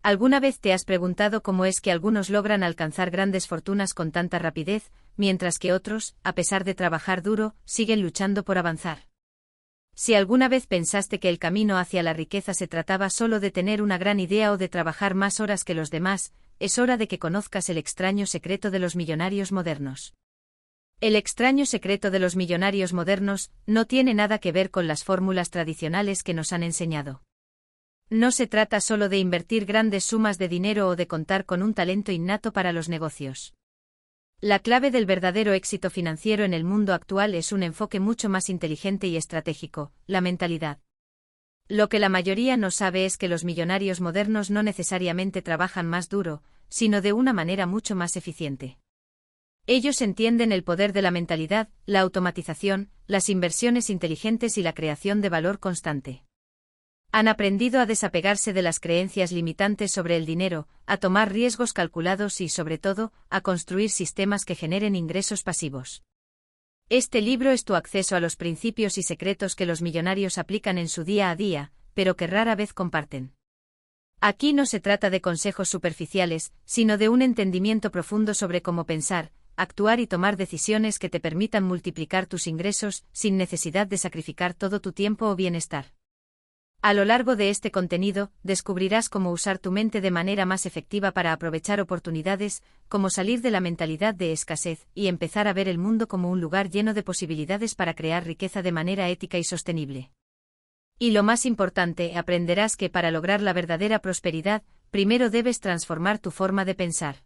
¿Alguna vez te has preguntado cómo es que algunos logran alcanzar grandes fortunas con tanta rapidez, mientras que otros, a pesar de trabajar duro, siguen luchando por avanzar? Si alguna vez pensaste que el camino hacia la riqueza se trataba solo de tener una gran idea o de trabajar más horas que los demás, es hora de que conozcas el extraño secreto de los millonarios modernos. El extraño secreto de los millonarios modernos no tiene nada que ver con las fórmulas tradicionales que nos han enseñado. No se trata solo de invertir grandes sumas de dinero o de contar con un talento innato para los negocios. La clave del verdadero éxito financiero en el mundo actual es un enfoque mucho más inteligente y estratégico, la mentalidad. Lo que la mayoría no sabe es que los millonarios modernos no necesariamente trabajan más duro, sino de una manera mucho más eficiente. Ellos entienden el poder de la mentalidad, la automatización, las inversiones inteligentes y la creación de valor constante. Han aprendido a desapegarse de las creencias limitantes sobre el dinero, a tomar riesgos calculados y, sobre todo, a construir sistemas que generen ingresos pasivos. Este libro es tu acceso a los principios y secretos que los millonarios aplican en su día a día, pero que rara vez comparten. Aquí no se trata de consejos superficiales, sino de un entendimiento profundo sobre cómo pensar, actuar y tomar decisiones que te permitan multiplicar tus ingresos sin necesidad de sacrificar todo tu tiempo o bienestar. A lo largo de este contenido, descubrirás cómo usar tu mente de manera más efectiva para aprovechar oportunidades, cómo salir de la mentalidad de escasez y empezar a ver el mundo como un lugar lleno de posibilidades para crear riqueza de manera ética y sostenible. Y lo más importante, aprenderás que para lograr la verdadera prosperidad, primero debes transformar tu forma de pensar.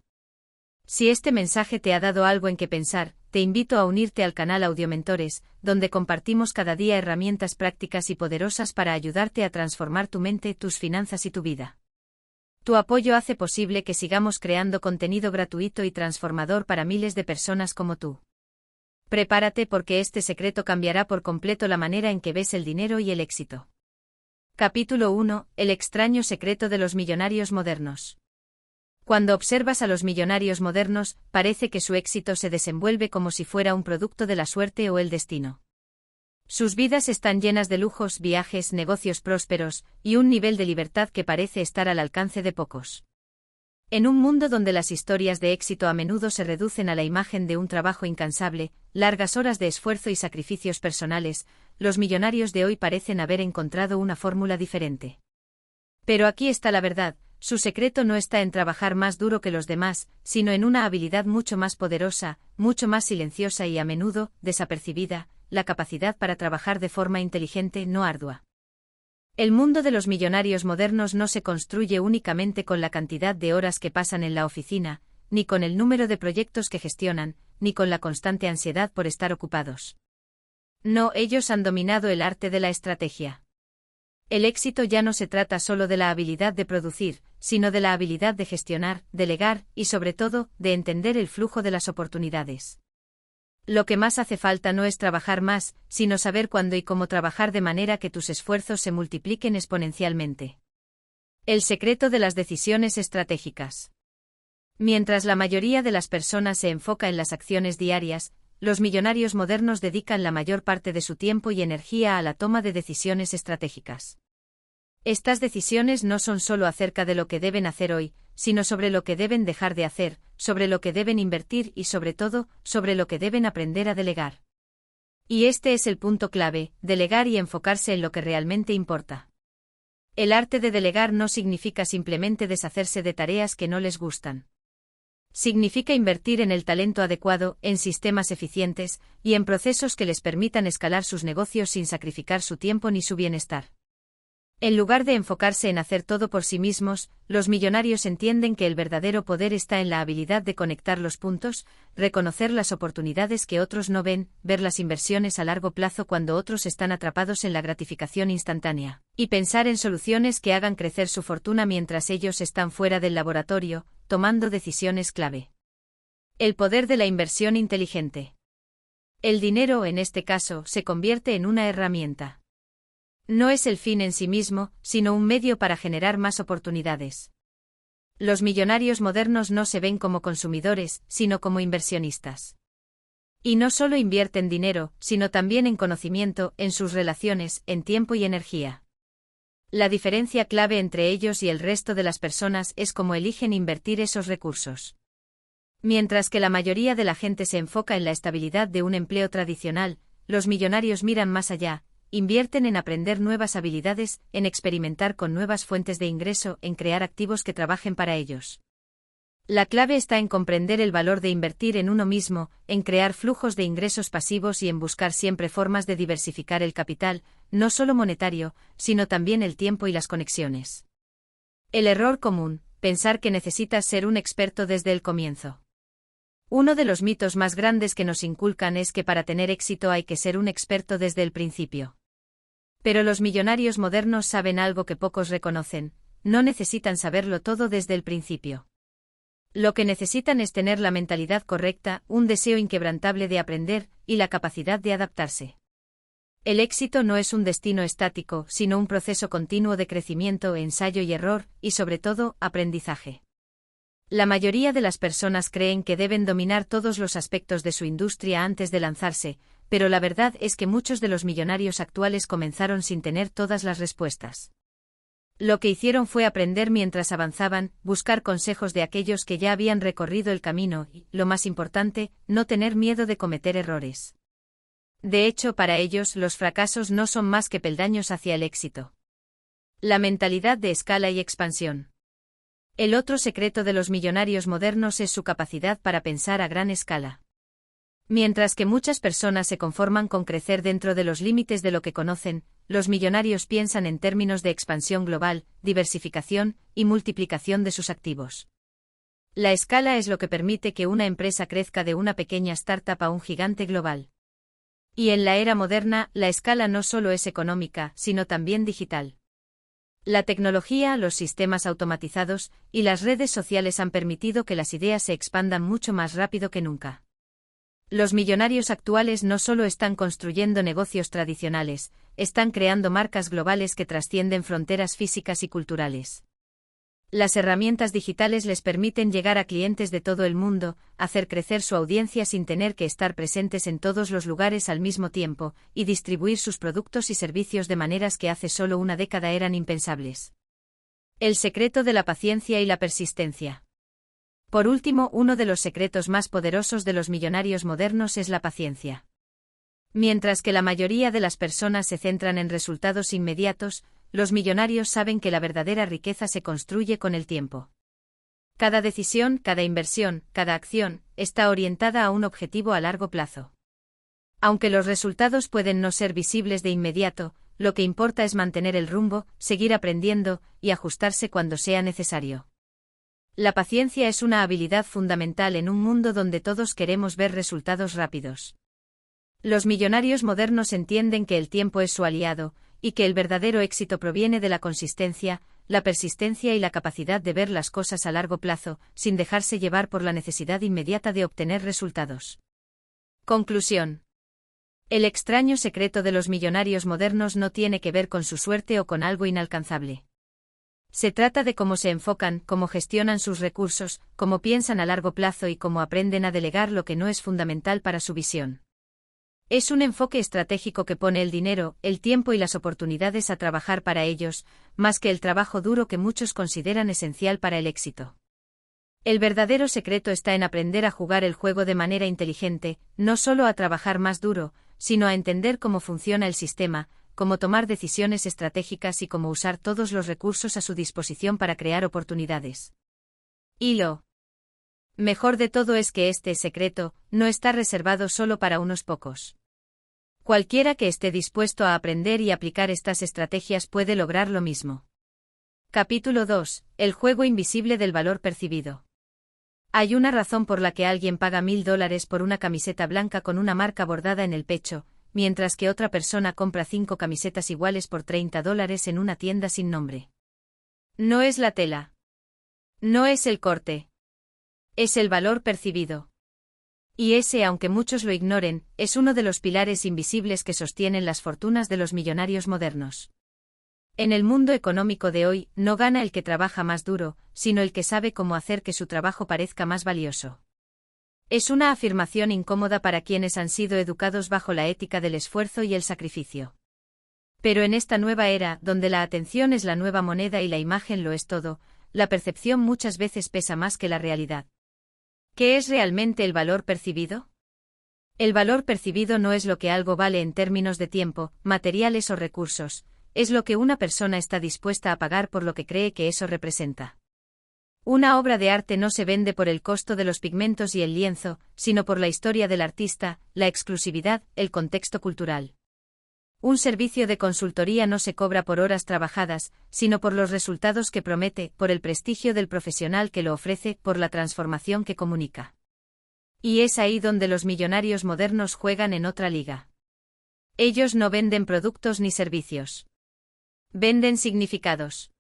Si este mensaje te ha dado algo en que pensar, te invito a unirte al canal Audiomentores, donde compartimos cada día herramientas prácticas y poderosas para ayudarte a transformar tu mente, tus finanzas y tu vida. Tu apoyo hace posible que sigamos creando contenido gratuito y transformador para miles de personas como tú. Prepárate porque este secreto cambiará por completo la manera en que ves el dinero y el éxito. Capítulo 1. El extraño secreto de los millonarios modernos. Cuando observas a los millonarios modernos, parece que su éxito se desenvuelve como si fuera un producto de la suerte o el destino. Sus vidas están llenas de lujos, viajes, negocios prósperos, y un nivel de libertad que parece estar al alcance de pocos. En un mundo donde las historias de éxito a menudo se reducen a la imagen de un trabajo incansable, largas horas de esfuerzo y sacrificios personales, los millonarios de hoy parecen haber encontrado una fórmula diferente. Pero aquí está la verdad. Su secreto no está en trabajar más duro que los demás, sino en una habilidad mucho más poderosa, mucho más silenciosa y a menudo desapercibida, la capacidad para trabajar de forma inteligente, no ardua. El mundo de los millonarios modernos no se construye únicamente con la cantidad de horas que pasan en la oficina, ni con el número de proyectos que gestionan, ni con la constante ansiedad por estar ocupados. No, ellos han dominado el arte de la estrategia. El éxito ya no se trata solo de la habilidad de producir, sino de la habilidad de gestionar, delegar y sobre todo, de entender el flujo de las oportunidades. Lo que más hace falta no es trabajar más, sino saber cuándo y cómo trabajar de manera que tus esfuerzos se multipliquen exponencialmente. El secreto de las decisiones estratégicas. Mientras la mayoría de las personas se enfoca en las acciones diarias, los millonarios modernos dedican la mayor parte de su tiempo y energía a la toma de decisiones estratégicas. Estas decisiones no son solo acerca de lo que deben hacer hoy, sino sobre lo que deben dejar de hacer, sobre lo que deben invertir y sobre todo, sobre lo que deben aprender a delegar. Y este es el punto clave, delegar y enfocarse en lo que realmente importa. El arte de delegar no significa simplemente deshacerse de tareas que no les gustan. Significa invertir en el talento adecuado, en sistemas eficientes, y en procesos que les permitan escalar sus negocios sin sacrificar su tiempo ni su bienestar. En lugar de enfocarse en hacer todo por sí mismos, los millonarios entienden que el verdadero poder está en la habilidad de conectar los puntos, reconocer las oportunidades que otros no ven, ver las inversiones a largo plazo cuando otros están atrapados en la gratificación instantánea, y pensar en soluciones que hagan crecer su fortuna mientras ellos están fuera del laboratorio, tomando decisiones clave. El poder de la inversión inteligente. El dinero, en este caso, se convierte en una herramienta. No es el fin en sí mismo, sino un medio para generar más oportunidades. Los millonarios modernos no se ven como consumidores, sino como inversionistas. Y no solo invierten dinero, sino también en conocimiento, en sus relaciones, en tiempo y energía. La diferencia clave entre ellos y el resto de las personas es cómo eligen invertir esos recursos. Mientras que la mayoría de la gente se enfoca en la estabilidad de un empleo tradicional, los millonarios miran más allá, invierten en aprender nuevas habilidades, en experimentar con nuevas fuentes de ingreso, en crear activos que trabajen para ellos. La clave está en comprender el valor de invertir en uno mismo, en crear flujos de ingresos pasivos y en buscar siempre formas de diversificar el capital, no solo monetario, sino también el tiempo y las conexiones. El error común: pensar que necesitas ser un experto desde el comienzo. Uno de los mitos más grandes que nos inculcan es que para tener éxito hay que ser un experto desde el principio. Pero los millonarios modernos saben algo que pocos reconocen: no necesitan saberlo todo desde el principio. Lo que necesitan es tener la mentalidad correcta, un deseo inquebrantable de aprender, y la capacidad de adaptarse. El éxito no es un destino estático, sino un proceso continuo de crecimiento, ensayo y error, y sobre todo, aprendizaje. La mayoría de las personas creen que deben dominar todos los aspectos de su industria antes de lanzarse, pero la verdad es que muchos de los millonarios actuales comenzaron sin tener todas las respuestas. Lo que hicieron fue aprender mientras avanzaban, buscar consejos de aquellos que ya habían recorrido el camino y, lo más importante, no tener miedo de cometer errores. De hecho, para ellos los fracasos no son más que peldaños hacia el éxito. La mentalidad de escala y expansión. El otro secreto de los millonarios modernos es su capacidad para pensar a gran escala. Mientras que muchas personas se conforman con crecer dentro de los límites de lo que conocen, los millonarios piensan en términos de expansión global, diversificación y multiplicación de sus activos. La escala es lo que permite que una empresa crezca de una pequeña startup a un gigante global. Y en la era moderna, la escala no solo es económica, sino también digital. La tecnología, los sistemas automatizados y las redes sociales han permitido que las ideas se expandan mucho más rápido que nunca. Los millonarios actuales no solo están construyendo negocios tradicionales, están creando marcas globales que trascienden fronteras físicas y culturales. Las herramientas digitales les permiten llegar a clientes de todo el mundo, hacer crecer su audiencia sin tener que estar presentes en todos los lugares al mismo tiempo, y distribuir sus productos y servicios de maneras que hace solo una década eran impensables. El secreto de la paciencia y la persistencia. Por último, uno de los secretos más poderosos de los millonarios modernos es la paciencia. Mientras que la mayoría de las personas se centran en resultados inmediatos, los millonarios saben que la verdadera riqueza se construye con el tiempo. Cada decisión, cada inversión, cada acción, está orientada a un objetivo a largo plazo. Aunque los resultados pueden no ser visibles de inmediato, lo que importa es mantener el rumbo, seguir aprendiendo, y ajustarse cuando sea necesario. La paciencia es una habilidad fundamental en un mundo donde todos queremos ver resultados rápidos. Los millonarios modernos entienden que el tiempo es su aliado, y que el verdadero éxito proviene de la consistencia, la persistencia y la capacidad de ver las cosas a largo plazo, sin dejarse llevar por la necesidad inmediata de obtener resultados. Conclusión. El extraño secreto de los millonarios modernos no tiene que ver con su suerte o con algo inalcanzable. Se trata de cómo se enfocan, cómo gestionan sus recursos, cómo piensan a largo plazo y cómo aprenden a delegar lo que no es fundamental para su visión. Es un enfoque estratégico que pone el dinero, el tiempo y las oportunidades a trabajar para ellos, más que el trabajo duro que muchos consideran esencial para el éxito. El verdadero secreto está en aprender a jugar el juego de manera inteligente, no solo a trabajar más duro, sino a entender cómo funciona el sistema, cómo tomar decisiones estratégicas y cómo usar todos los recursos a su disposición para crear oportunidades. Y lo mejor de todo es que este secreto no está reservado solo para unos pocos. Cualquiera que esté dispuesto a aprender y aplicar estas estrategias puede lograr lo mismo. Capítulo 2. El juego invisible del valor percibido. Hay una razón por la que alguien paga $1000 por una camiseta blanca con una marca bordada en el pecho, mientras que otra persona compra 5 camisetas iguales por $30 en una tienda sin nombre. No es la tela. No es el corte. Es el valor percibido. Y ese, aunque muchos lo ignoren, es uno de los pilares invisibles que sostienen las fortunas de los millonarios modernos. En el mundo económico de hoy, no gana el que trabaja más duro, sino el que sabe cómo hacer que su trabajo parezca más valioso. Es una afirmación incómoda para quienes han sido educados bajo la ética del esfuerzo y el sacrificio. Pero en esta nueva era, donde la atención es la nueva moneda y la imagen lo es todo, la percepción muchas veces pesa más que la realidad. ¿Qué es realmente el valor percibido? El valor percibido no es lo que algo vale en términos de tiempo, materiales o recursos, es lo que una persona está dispuesta a pagar por lo que cree que eso representa. Una obra de arte no se vende por el costo de los pigmentos y el lienzo, sino por la historia del artista, la exclusividad, el contexto cultural. Un servicio de consultoría no se cobra por horas trabajadas, sino por los resultados que promete, por el prestigio del profesional que lo ofrece, por la transformación que comunica. Y es ahí donde los millonarios modernos juegan en otra liga. Ellos no venden productos ni servicios. Venden significados.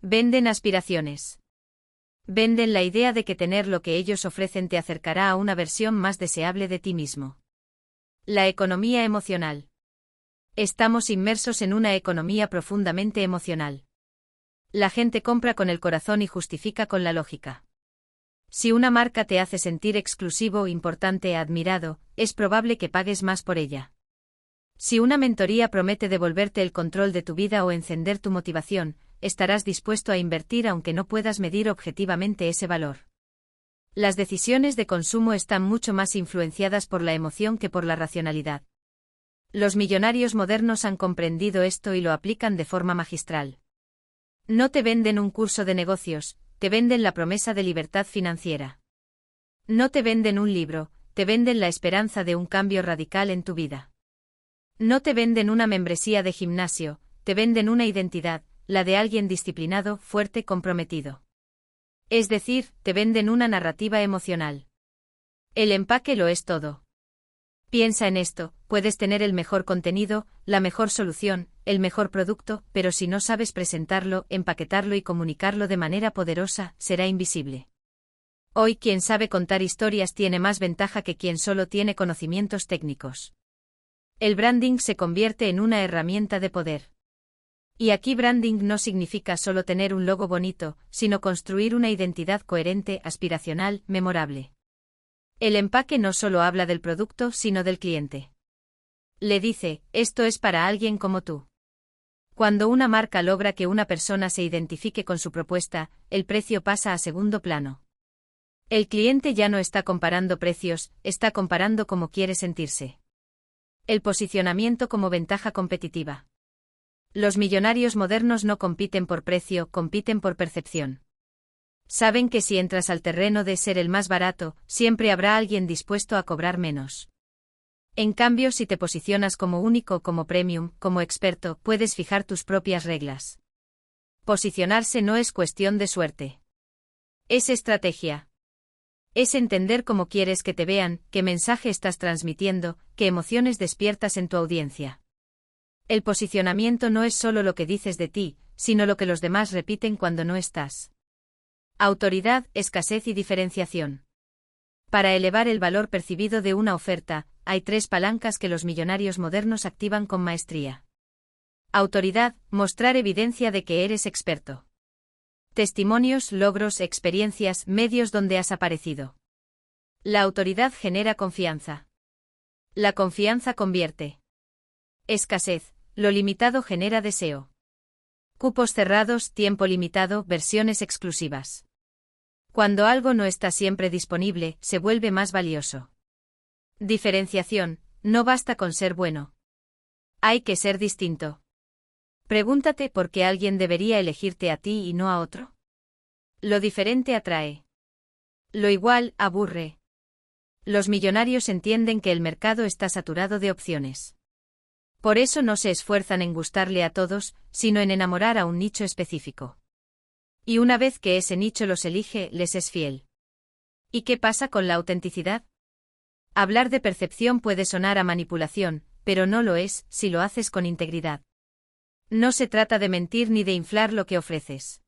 Venden aspiraciones. Venden la idea de que tener lo que ellos ofrecen te acercará a una versión más deseable de ti mismo. La economía emocional. Estamos inmersos en una economía profundamente emocional. La gente compra con el corazón y justifica con la lógica. Si una marca te hace sentir exclusivo, importante, admirado, es probable que pagues más por ella. Si una mentoría promete devolverte el control de tu vida o encender tu motivación, estarás dispuesto a invertir aunque no puedas medir objetivamente ese valor. Las decisiones de consumo están mucho más influenciadas por la emoción que por la racionalidad. Los millonarios modernos han comprendido esto y lo aplican de forma magistral. No te venden un curso de negocios, te venden la promesa de libertad financiera. No te venden un libro, te venden la esperanza de un cambio radical en tu vida. No te venden una membresía de gimnasio, te venden una identidad, la de alguien disciplinado, fuerte, comprometido. Es decir, te venden una narrativa emocional. El empaque lo es todo. Piensa en esto, puedes tener el mejor contenido, la mejor solución, el mejor producto, pero si no sabes presentarlo, empaquetarlo y comunicarlo de manera poderosa, será invisible. Hoy quien sabe contar historias tiene más ventaja que quien solo tiene conocimientos técnicos. El branding se convierte en una herramienta de poder. Y aquí branding no significa solo tener un logo bonito, sino construir una identidad coherente, aspiracional, memorable. El empaque no solo habla del producto, sino del cliente. Le dice, esto es para alguien como tú. Cuando una marca logra que una persona se identifique con su propuesta, el precio pasa a segundo plano. El cliente ya no está comparando precios, está comparando cómo quiere sentirse. El posicionamiento como ventaja competitiva. Los millonarios modernos no compiten por precio, compiten por percepción. Saben que si entras al terreno de ser el más barato, siempre habrá alguien dispuesto a cobrar menos. En cambio, si te posicionas como único, como premium, como experto, puedes fijar tus propias reglas. Posicionarse no es cuestión de suerte. Es estrategia. Es entender cómo quieres que te vean, qué mensaje estás transmitiendo, qué emociones despiertas en tu audiencia. El posicionamiento no es solo lo que dices de ti, sino lo que los demás repiten cuando no estás. Autoridad, escasez y diferenciación. Para elevar el valor percibido de una oferta, hay 3 palancas que los millonarios modernos activan con maestría. Autoridad, mostrar evidencia de que eres experto. Testimonios, logros, experiencias, medios donde has aparecido. La autoridad genera confianza. La confianza convierte. Escasez, lo limitado genera deseo. Cupos cerrados, tiempo limitado, versiones exclusivas. Cuando algo no está siempre disponible, se vuelve más valioso. Diferenciación, no basta con ser bueno. Hay que ser distinto. Pregúntate por qué alguien debería elegirte a ti y no a otro. Lo diferente atrae. Lo igual aburre. Los millonarios entienden que el mercado está saturado de opciones. Por eso no se esfuerzan en gustarle a todos, sino en enamorar a un nicho específico. Y una vez que ese nicho los elige, les es fiel. ¿Y qué pasa con la autenticidad? Hablar de percepción puede sonar a manipulación, pero no lo es, si lo haces con integridad. No se trata de mentir ni de inflar lo que ofreces.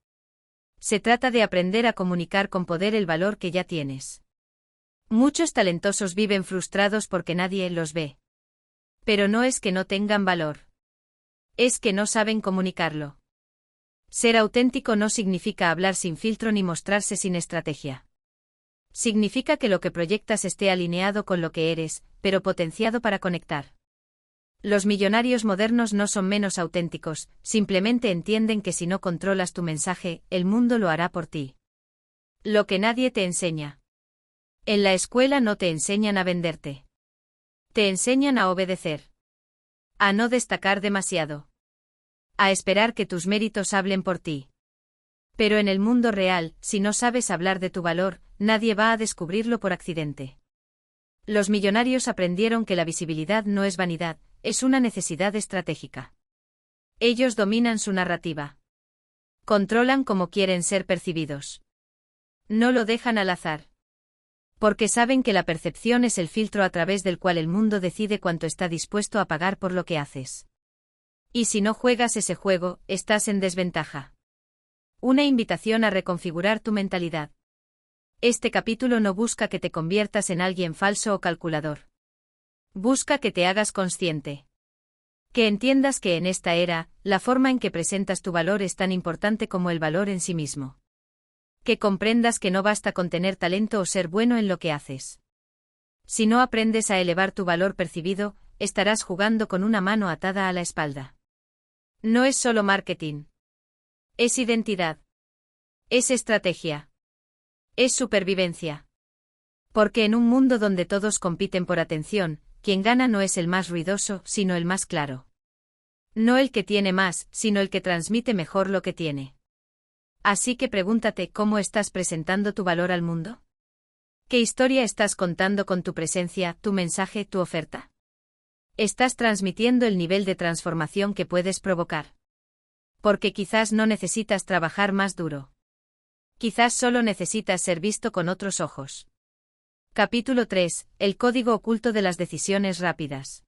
Se trata de aprender a comunicar con poder el valor que ya tienes. Muchos talentosos viven frustrados porque nadie los ve. Pero no es que no tengan valor. Es que no saben comunicarlo. Ser auténtico no significa hablar sin filtro ni mostrarse sin estrategia. Significa que lo que proyectas esté alineado con lo que eres, pero potenciado para conectar. Los millonarios modernos no son menos auténticos, simplemente entienden que si no controlas tu mensaje, el mundo lo hará por ti. Lo que nadie te enseña. En la escuela no te enseñan a venderte. Te enseñan a obedecer. A no destacar demasiado. A esperar que tus méritos hablen por ti. Pero en el mundo real, si no sabes hablar de tu valor, nadie va a descubrirlo por accidente. Los millonarios aprendieron que la visibilidad no es vanidad, es una necesidad estratégica. Ellos dominan su narrativa. Controlan cómo quieren ser percibidos. No lo dejan al azar. Porque saben que la percepción es el filtro a través del cual el mundo decide cuánto está dispuesto a pagar por lo que haces. Y si no juegas ese juego, estás en desventaja. Una invitación a reconfigurar tu mentalidad. Este capítulo no busca que te conviertas en alguien falso o calculador. Busca que te hagas consciente. Que entiendas que en esta era, la forma en que presentas tu valor es tan importante como el valor en sí mismo. Que comprendas que no basta con tener talento o ser bueno en lo que haces. Si no aprendes a elevar tu valor percibido, estarás jugando con una mano atada a la espalda. No es solo marketing. Es identidad. Es estrategia. Es supervivencia. Porque en un mundo donde todos compiten por atención, quien gana no es el más ruidoso, sino el más claro. No el que tiene más, sino el que transmite mejor lo que tiene. Así que pregúntate cómo estás presentando tu valor al mundo. ¿Qué historia estás contando con tu presencia, tu mensaje, tu oferta? ¿Estás transmitiendo el nivel de transformación que puedes provocar? Porque quizás no necesitas trabajar más duro. Quizás solo necesitas ser visto con otros ojos. Capítulo 3. El código oculto de las decisiones rápidas.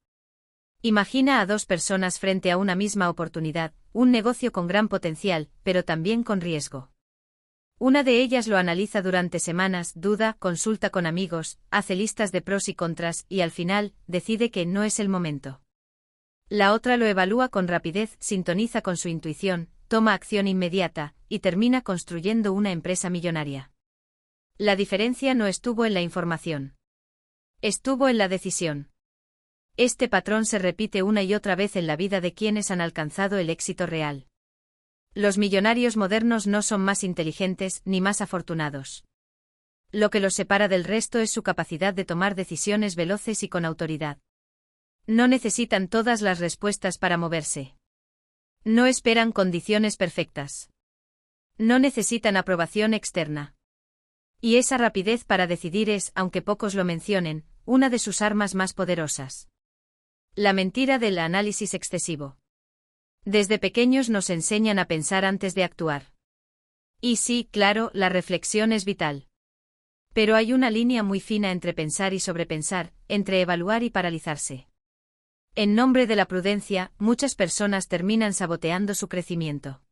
Imagina a dos personas frente a una misma oportunidad, un negocio con gran potencial, pero también con riesgo. Una de ellas lo analiza durante semanas, duda, consulta con amigos, hace listas de pros y contras, y al final, decide que no es el momento. La otra lo evalúa con rapidez, sintoniza con su intuición, toma acción inmediata, y termina construyendo una empresa millonaria. La diferencia no estuvo en la información. Estuvo en la decisión. Este patrón se repite una y otra vez en la vida de quienes han alcanzado el éxito real. Los millonarios modernos no son más inteligentes ni más afortunados. Lo que los separa del resto es su capacidad de tomar decisiones veloces y con autoridad. No necesitan todas las respuestas para moverse. No esperan condiciones perfectas. No necesitan aprobación externa. Y esa rapidez para decidir es, aunque pocos lo mencionen, una de sus armas más poderosas. La mentira del análisis excesivo. Desde pequeños nos enseñan a pensar antes de actuar. Y sí, claro, la reflexión es vital. Pero hay una línea muy fina entre pensar y sobrepensar, entre evaluar y paralizarse. En nombre de la prudencia, muchas personas terminan saboteando su crecimiento.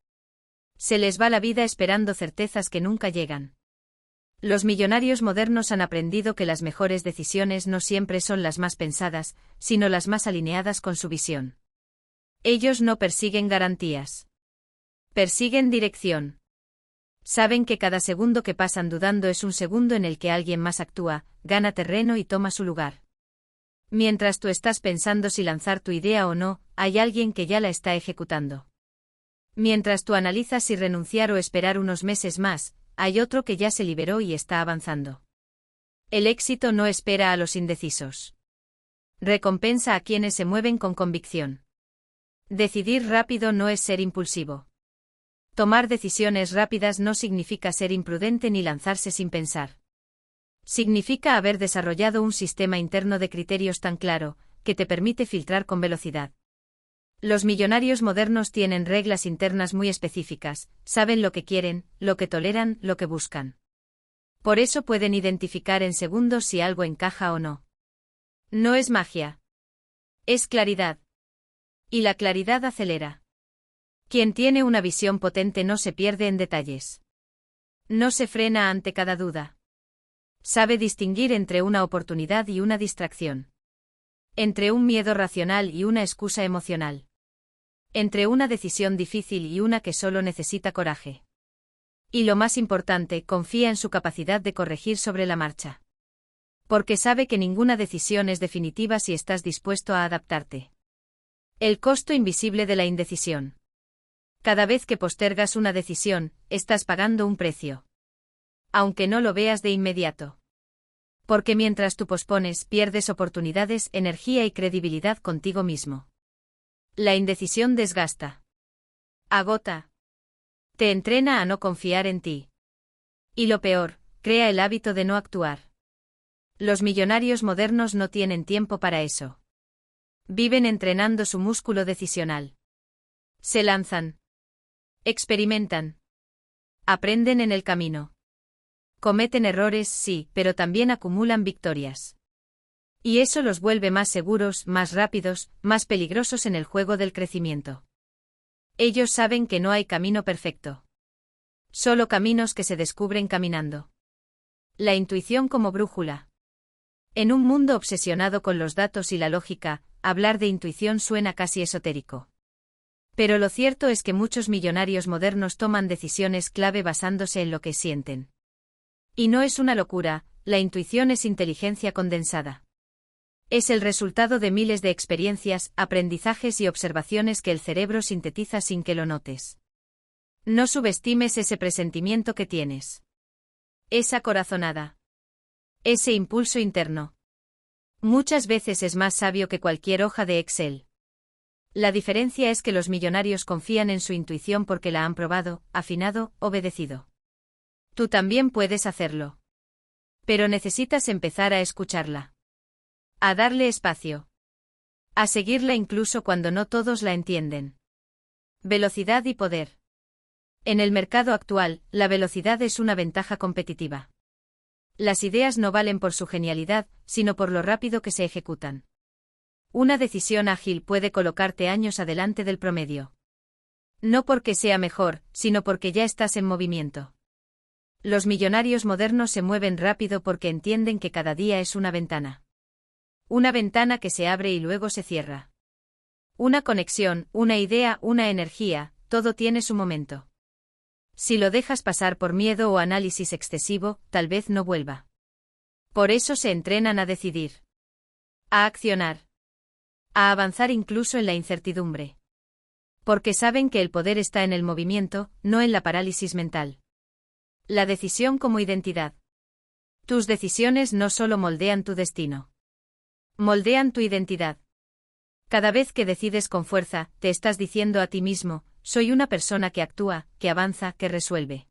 Se les va la vida esperando certezas que nunca llegan. Los millonarios modernos han aprendido que las mejores decisiones no siempre son las más pensadas, sino las más alineadas con su visión. Ellos no persiguen garantías. Persiguen dirección. Saben que cada segundo que pasan dudando es un segundo en el que alguien más actúa, gana terreno y toma su lugar. Mientras tú estás pensando si lanzar tu idea o no, hay alguien que ya la está ejecutando. Mientras tú analizas si renunciar o esperar unos meses más, hay otro que ya se liberó y está avanzando. El éxito no espera a los indecisos. Recompensa a quienes se mueven con convicción. Decidir rápido no es ser impulsivo. Tomar decisiones rápidas no significa ser imprudente ni lanzarse sin pensar. Significa haber desarrollado un sistema interno de criterios tan claro, que te permite filtrar con velocidad. Los millonarios modernos tienen reglas internas muy específicas, saben lo que quieren, lo que toleran, lo que buscan. Por eso pueden identificar en segundos si algo encaja o no. No es magia. Es claridad. Y la claridad acelera. Quien tiene una visión potente no se pierde en detalles. No se frena ante cada duda. Sabe distinguir entre una oportunidad y una distracción. Entre un miedo racional y una excusa emocional. Entre una decisión difícil y una que solo necesita coraje. Y lo más importante, confía en su capacidad de corregir sobre la marcha. Porque sabe que ninguna decisión es definitiva si estás dispuesto a adaptarte. El costo invisible de la indecisión. Cada vez que postergas una decisión, estás pagando un precio. Aunque no lo veas de inmediato. Porque mientras tú pospones, pierdes oportunidades, energía y credibilidad contigo mismo. La indecisión desgasta. Agota. Te entrena a no confiar en ti. Y lo peor, crea el hábito de no actuar. Los millonarios modernos no tienen tiempo para eso. Viven entrenando su músculo decisional. Se lanzan. Experimentan. Aprenden en el camino. Cometen errores, sí, pero también acumulan victorias. Y eso los vuelve más seguros, más rápidos, más peligrosos en el juego del crecimiento. Ellos saben que no hay camino perfecto. Solo caminos que se descubren caminando. La intuición como brújula. En un mundo obsesionado con los datos y la lógica, hablar de intuición suena casi esotérico. Pero lo cierto es que muchos millonarios modernos toman decisiones clave basándose en lo que sienten. Y no es una locura, la intuición es inteligencia condensada. Es el resultado de miles de experiencias, aprendizajes y observaciones que el cerebro sintetiza sin que lo notes. No subestimes ese presentimiento que tienes. Esa corazonada. Ese impulso interno. Muchas veces es más sabio que cualquier hoja de Excel. La diferencia es que los millonarios confían en su intuición porque la han probado, afinado, obedecido. Tú también puedes hacerlo. Pero necesitas empezar a escucharla. A darle espacio. A seguirla incluso cuando no todos la entienden. Velocidad y poder. En el mercado actual, la velocidad es una ventaja competitiva. Las ideas no valen por su genialidad, sino por lo rápido que se ejecutan. Una decisión ágil puede colocarte años adelante del promedio. No porque sea mejor, sino porque ya estás en movimiento. Los millonarios modernos se mueven rápido porque entienden que cada día es una ventana. Una ventana que se abre y luego se cierra. Una conexión, una idea, una energía, todo tiene su momento. Si lo dejas pasar por miedo o análisis excesivo, tal vez no vuelva. Por eso se entrenan a decidir. A accionar. A avanzar incluso en la incertidumbre. Porque saben que el poder está en el movimiento, no en la parálisis mental. La decisión como identidad. Tus decisiones no solo moldean tu destino. Moldean tu identidad. Cada vez que decides con fuerza, te estás diciendo a ti mismo, soy una persona que actúa, que avanza, que resuelve.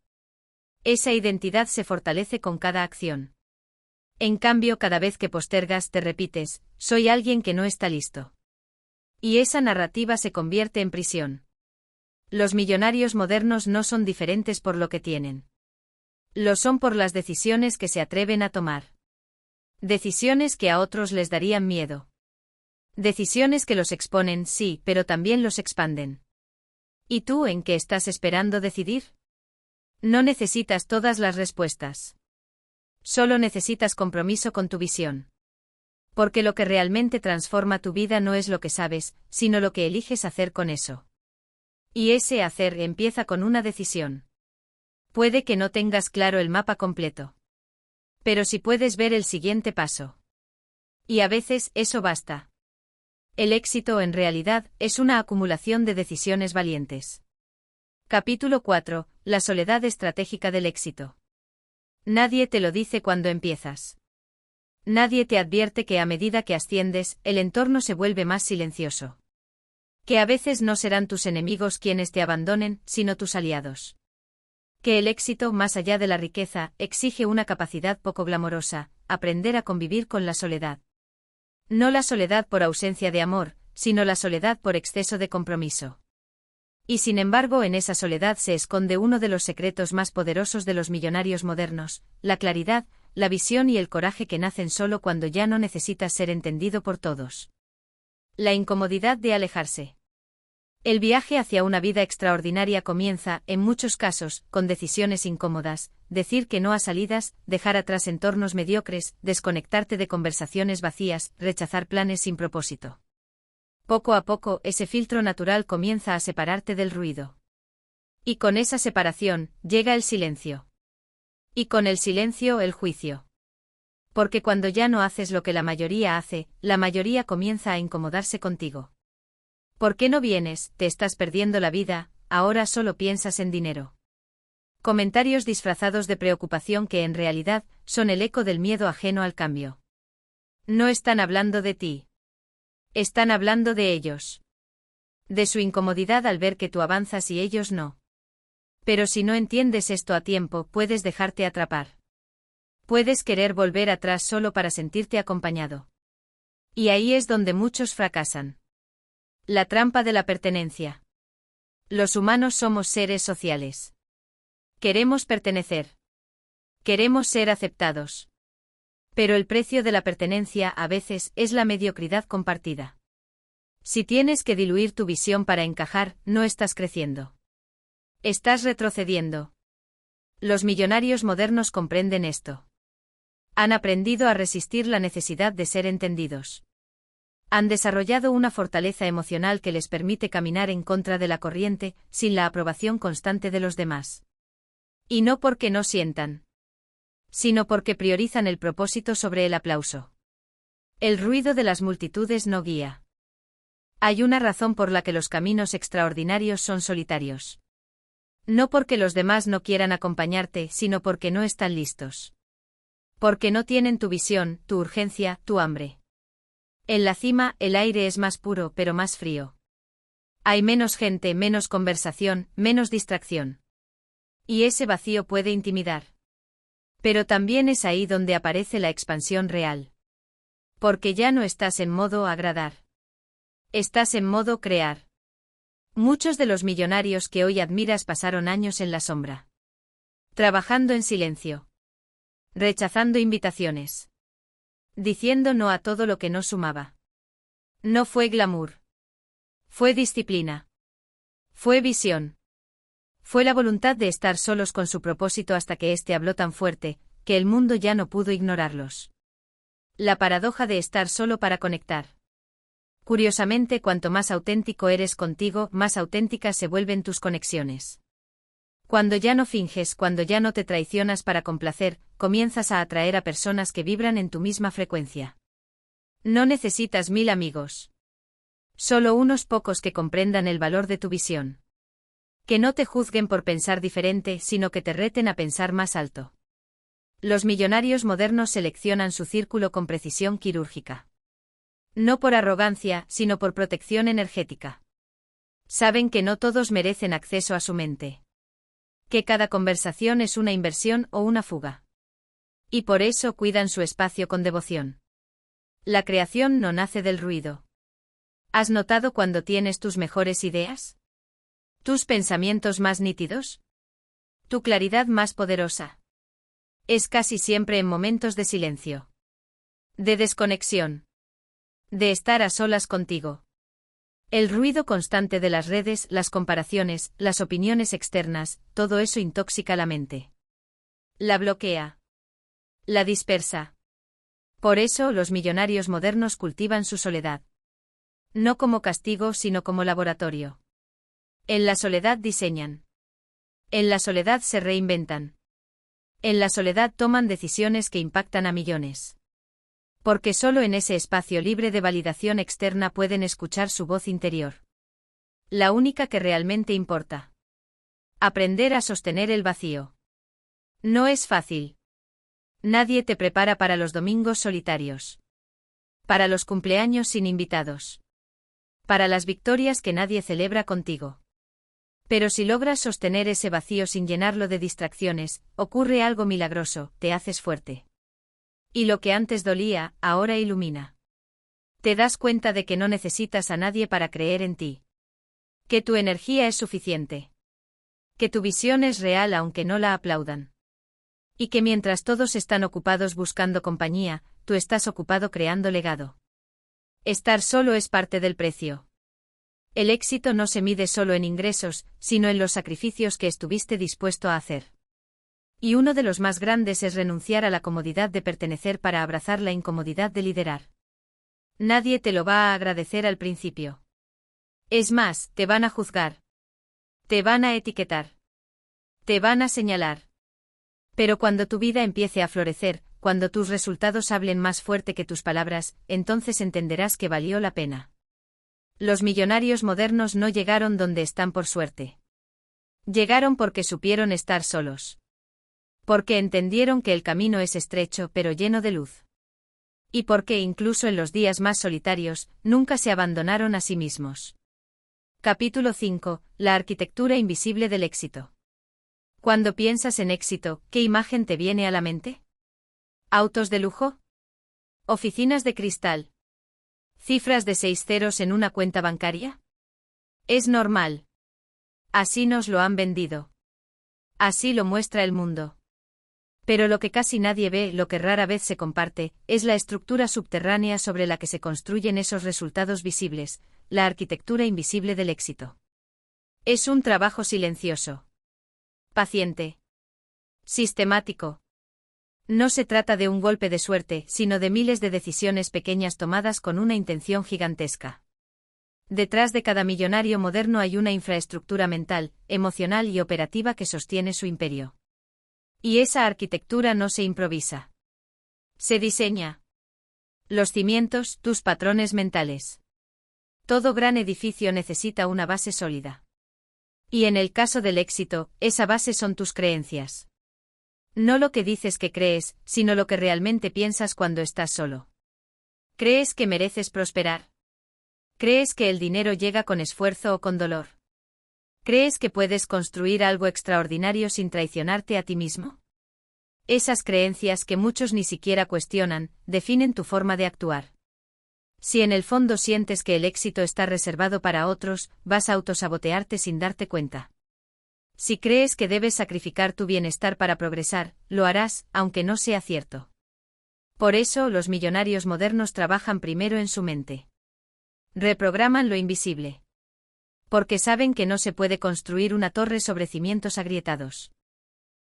Esa identidad se fortalece con cada acción. En cambio, cada vez que postergas, te repites, soy alguien que no está listo. Y esa narrativa se convierte en prisión. Los millonarios modernos no son diferentes por lo que tienen. Lo son por las decisiones que se atreven a tomar. Decisiones que a otros les darían miedo. Decisiones que los exponen, sí, pero también los expanden. ¿Y tú en qué estás esperando decidir? No necesitas todas las respuestas. Solo necesitas compromiso con tu visión. Porque lo que realmente transforma tu vida no es lo que sabes, sino lo que eliges hacer con eso. Y ese hacer empieza con una decisión. Puede que no tengas claro el mapa completo. Pero sí puedes ver el siguiente paso. Y a veces eso basta. El éxito en realidad es una acumulación de decisiones valientes. Capítulo 4. La soledad estratégica del éxito. Nadie te lo dice cuando empiezas. Nadie te advierte que a medida que asciendes, el entorno se vuelve más silencioso. Que a veces no serán tus enemigos quienes te abandonen, sino tus aliados. Que el éxito, más allá de la riqueza, exige una capacidad poco glamorosa, aprender a convivir con la soledad. No la soledad por ausencia de amor, sino la soledad por exceso de compromiso. Y sin embargo, en esa soledad se esconde uno de los secretos más poderosos de los millonarios modernos, la claridad, la visión y el coraje que nacen solo cuando ya no necesitas ser entendido por todos. La incomodidad de alejarse. El viaje hacia una vida extraordinaria comienza, en muchos casos, con decisiones incómodas, decir que no a salidas, dejar atrás entornos mediocres, desconectarte de conversaciones vacías, rechazar planes sin propósito. Poco a poco, ese filtro natural comienza a separarte del ruido. Y con esa separación, llega el silencio. Y con el silencio, el juicio. Porque cuando ya no haces lo que la mayoría hace, la mayoría comienza a incomodarse contigo. ¿Por qué no vienes? Te estás perdiendo la vida, ahora solo piensas en dinero. Comentarios disfrazados de preocupación que en realidad son el eco del miedo ajeno al cambio. No están hablando de ti. Están hablando de ellos. De su incomodidad al ver que tú avanzas y ellos no. Pero si no entiendes esto a tiempo, puedes dejarte atrapar. Puedes querer volver atrás solo para sentirte acompañado. Y ahí es donde muchos fracasan. La trampa de la pertenencia. Los humanos somos seres sociales. Queremos pertenecer. Queremos ser aceptados. Pero el precio de la pertenencia a veces es la mediocridad compartida. Si tienes que diluir tu visión para encajar, no estás creciendo. Estás retrocediendo. Los millonarios modernos comprenden esto. Han aprendido a resistir la necesidad de ser entendidos. Han desarrollado una fortaleza emocional que les permite caminar en contra de la corriente, sin la aprobación constante de los demás. Y no porque no sientan, sino porque priorizan el propósito sobre el aplauso. El ruido de las multitudes no guía. Hay una razón por la que los caminos extraordinarios son solitarios. No porque los demás no quieran acompañarte, sino porque no están listos. Porque no tienen tu visión, tu urgencia, tu hambre. En la cima, el aire es más puro pero más frío. Hay menos gente, menos conversación, menos distracción. Y ese vacío puede intimidar. Pero también es ahí donde aparece la expansión real. Porque ya no estás en modo agradar. Estás en modo crear. Muchos de los millonarios que hoy admiras pasaron años en la sombra. Trabajando en silencio. Rechazando invitaciones. Diciendo no a todo lo que no sumaba. No fue glamour. Fue disciplina. Fue visión. Fue la voluntad de estar solos con su propósito hasta que éste habló tan fuerte, que el mundo ya no pudo ignorarlos. La paradoja de estar solo para conectar. Curiosamente, cuanto más auténtico eres contigo, más auténticas se vuelven tus conexiones. Cuando ya no finges, cuando ya no te traicionas para complacer, comienzas a atraer a personas que vibran en tu misma frecuencia. No necesitas 1000 amigos. Solo unos pocos que comprendan el valor de tu visión. Que no te juzguen por pensar diferente, sino que te reten a pensar más alto. Los millonarios modernos seleccionan su círculo con precisión quirúrgica. No por arrogancia, sino por protección energética. Saben que no todos merecen acceso a su mente. Que cada conversación es una inversión o una fuga. Y por eso cuidan su espacio con devoción. La creación no nace del ruido. ¿Has notado cuando tienes tus mejores ideas? ¿Tus pensamientos más nítidos? ¿Tu claridad más poderosa? Es casi siempre en momentos de silencio. De desconexión. De estar a solas contigo. El ruido constante de las redes, las comparaciones, las opiniones externas, todo eso intoxica la mente. La bloquea. La dispersa. Por eso los millonarios modernos cultivan su soledad. No como castigo, sino como laboratorio. En la soledad diseñan. En la soledad se reinventan. En la soledad toman decisiones que impactan a millones. Porque solo en ese espacio libre de validación externa pueden escuchar su voz interior. La única que realmente importa. Aprender a sostener el vacío. No es fácil. Nadie te prepara para los domingos solitarios. Para los cumpleaños sin invitados. Para las victorias que nadie celebra contigo. Pero si logras sostener ese vacío sin llenarlo de distracciones, ocurre algo milagroso, te haces fuerte. Y lo que antes dolía, ahora ilumina. Te das cuenta de que no necesitas a nadie para creer en ti. Que tu energía es suficiente. Que tu visión es real aunque no la aplaudan. Y que mientras todos están ocupados buscando compañía, tú estás ocupado creando legado. Estar solo es parte del precio. El éxito no se mide solo en ingresos, sino en los sacrificios que estuviste dispuesto a hacer. Y uno de los más grandes es renunciar a la comodidad de pertenecer para abrazar la incomodidad de liderar. Nadie te lo va a agradecer al principio. Es más, te van a juzgar. Te van a etiquetar. Te van a señalar. Pero cuando tu vida empiece a florecer, cuando tus resultados hablen más fuerte que tus palabras, entonces entenderás que valió la pena. Los millonarios modernos no llegaron donde están por suerte. Llegaron porque supieron estar solos. Porque entendieron que el camino es estrecho pero lleno de luz. Y porque incluso en los días más solitarios, nunca se abandonaron a sí mismos. Capítulo 5. La arquitectura invisible del éxito. Cuando piensas en éxito, ¿qué imagen te viene a la mente? ¿Autos de lujo? ¿Oficinas de cristal? ¿Cifras de 6 ceros en una cuenta bancaria? Es normal. Así nos lo han vendido. Así lo muestra el mundo. Pero lo que casi nadie ve, lo que rara vez se comparte, es la estructura subterránea sobre la que se construyen esos resultados visibles, la arquitectura invisible del éxito. Es un trabajo silencioso. Paciente. Sistemático. No se trata de un golpe de suerte, sino de miles de decisiones pequeñas tomadas con una intención gigantesca. Detrás de cada millonario moderno hay una infraestructura mental, emocional y operativa que sostiene su imperio. Y esa arquitectura no se improvisa. Se diseña. Los cimientos, tus patrones mentales. Todo gran edificio necesita una base sólida. Y en el caso del éxito, esa base son tus creencias. No lo que dices que crees, sino lo que realmente piensas cuando estás solo. ¿Crees que mereces prosperar? ¿Crees que el dinero llega con esfuerzo o con dolor? ¿Crees que puedes construir algo extraordinario sin traicionarte a ti mismo? Esas creencias que muchos ni siquiera cuestionan, definen tu forma de actuar. Si en el fondo sientes que el éxito está reservado para otros, vas a autosabotearte sin darte cuenta. Si crees que debes sacrificar tu bienestar para progresar, lo harás, aunque no sea cierto. Por eso los millonarios modernos trabajan primero en su mente. Reprograman lo invisible. Porque saben que no se puede construir una torre sobre cimientos agrietados.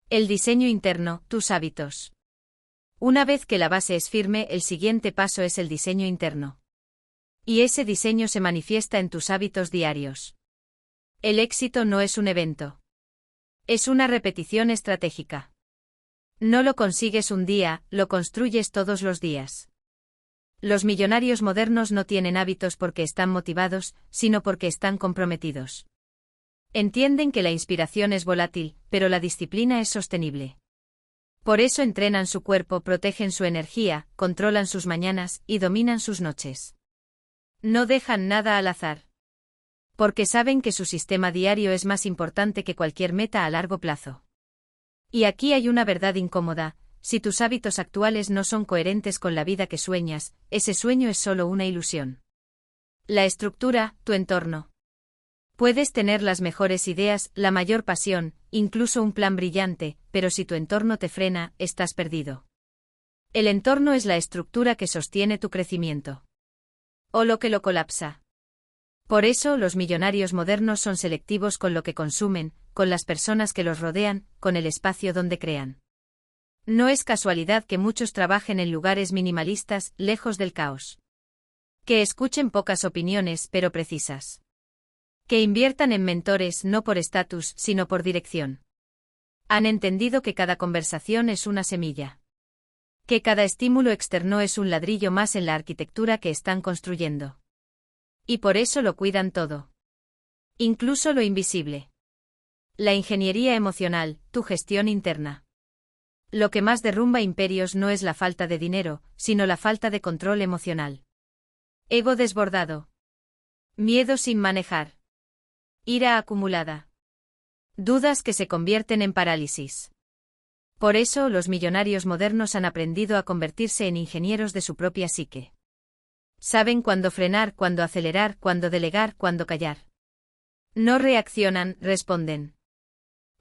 El diseño interno, tus hábitos. Una vez que la base es firme, el siguiente paso es el diseño interno. Y ese diseño se manifiesta en tus hábitos diarios. El éxito no es un evento. Es una repetición estratégica. No lo consigues un día, lo construyes todos los días. Los millonarios modernos no tienen hábitos porque están motivados, sino porque están comprometidos. Entienden que la inspiración es volátil, pero la disciplina es sostenible. Por eso entrenan su cuerpo, protegen su energía, controlan sus mañanas y dominan sus noches. No dejan nada al azar. Porque saben que su sistema diario es más importante que cualquier meta a largo plazo. Y aquí hay una verdad incómoda: si tus hábitos actuales no son coherentes con la vida que sueñas, ese sueño es solo una ilusión. La estructura, tu entorno. Puedes tener las mejores ideas, la mayor pasión, incluso un plan brillante, pero si tu entorno te frena, estás perdido. El entorno es la estructura que sostiene tu crecimiento. O lo que lo colapsa. Por eso los millonarios modernos son selectivos con lo que consumen, con las personas que los rodean, con el espacio donde crean. No es casualidad que muchos trabajen en lugares minimalistas, lejos del caos. Que escuchen pocas opiniones pero precisas. Que inviertan en mentores no por estatus, sino por dirección. Han entendido que cada conversación es una semilla. Que cada estímulo externo es un ladrillo más en la arquitectura que están construyendo. Y por eso lo cuidan todo. Incluso lo invisible. La ingeniería emocional, tu gestión interna. Lo que más derrumba imperios no es la falta de dinero, sino la falta de control emocional. Ego desbordado. Miedo sin manejar. Ira acumulada. Dudas que se convierten en parálisis. Por eso los millonarios modernos han aprendido a convertirse en ingenieros de su propia psique. Saben cuándo frenar, cuándo acelerar, cuándo delegar, cuándo callar. No reaccionan, responden.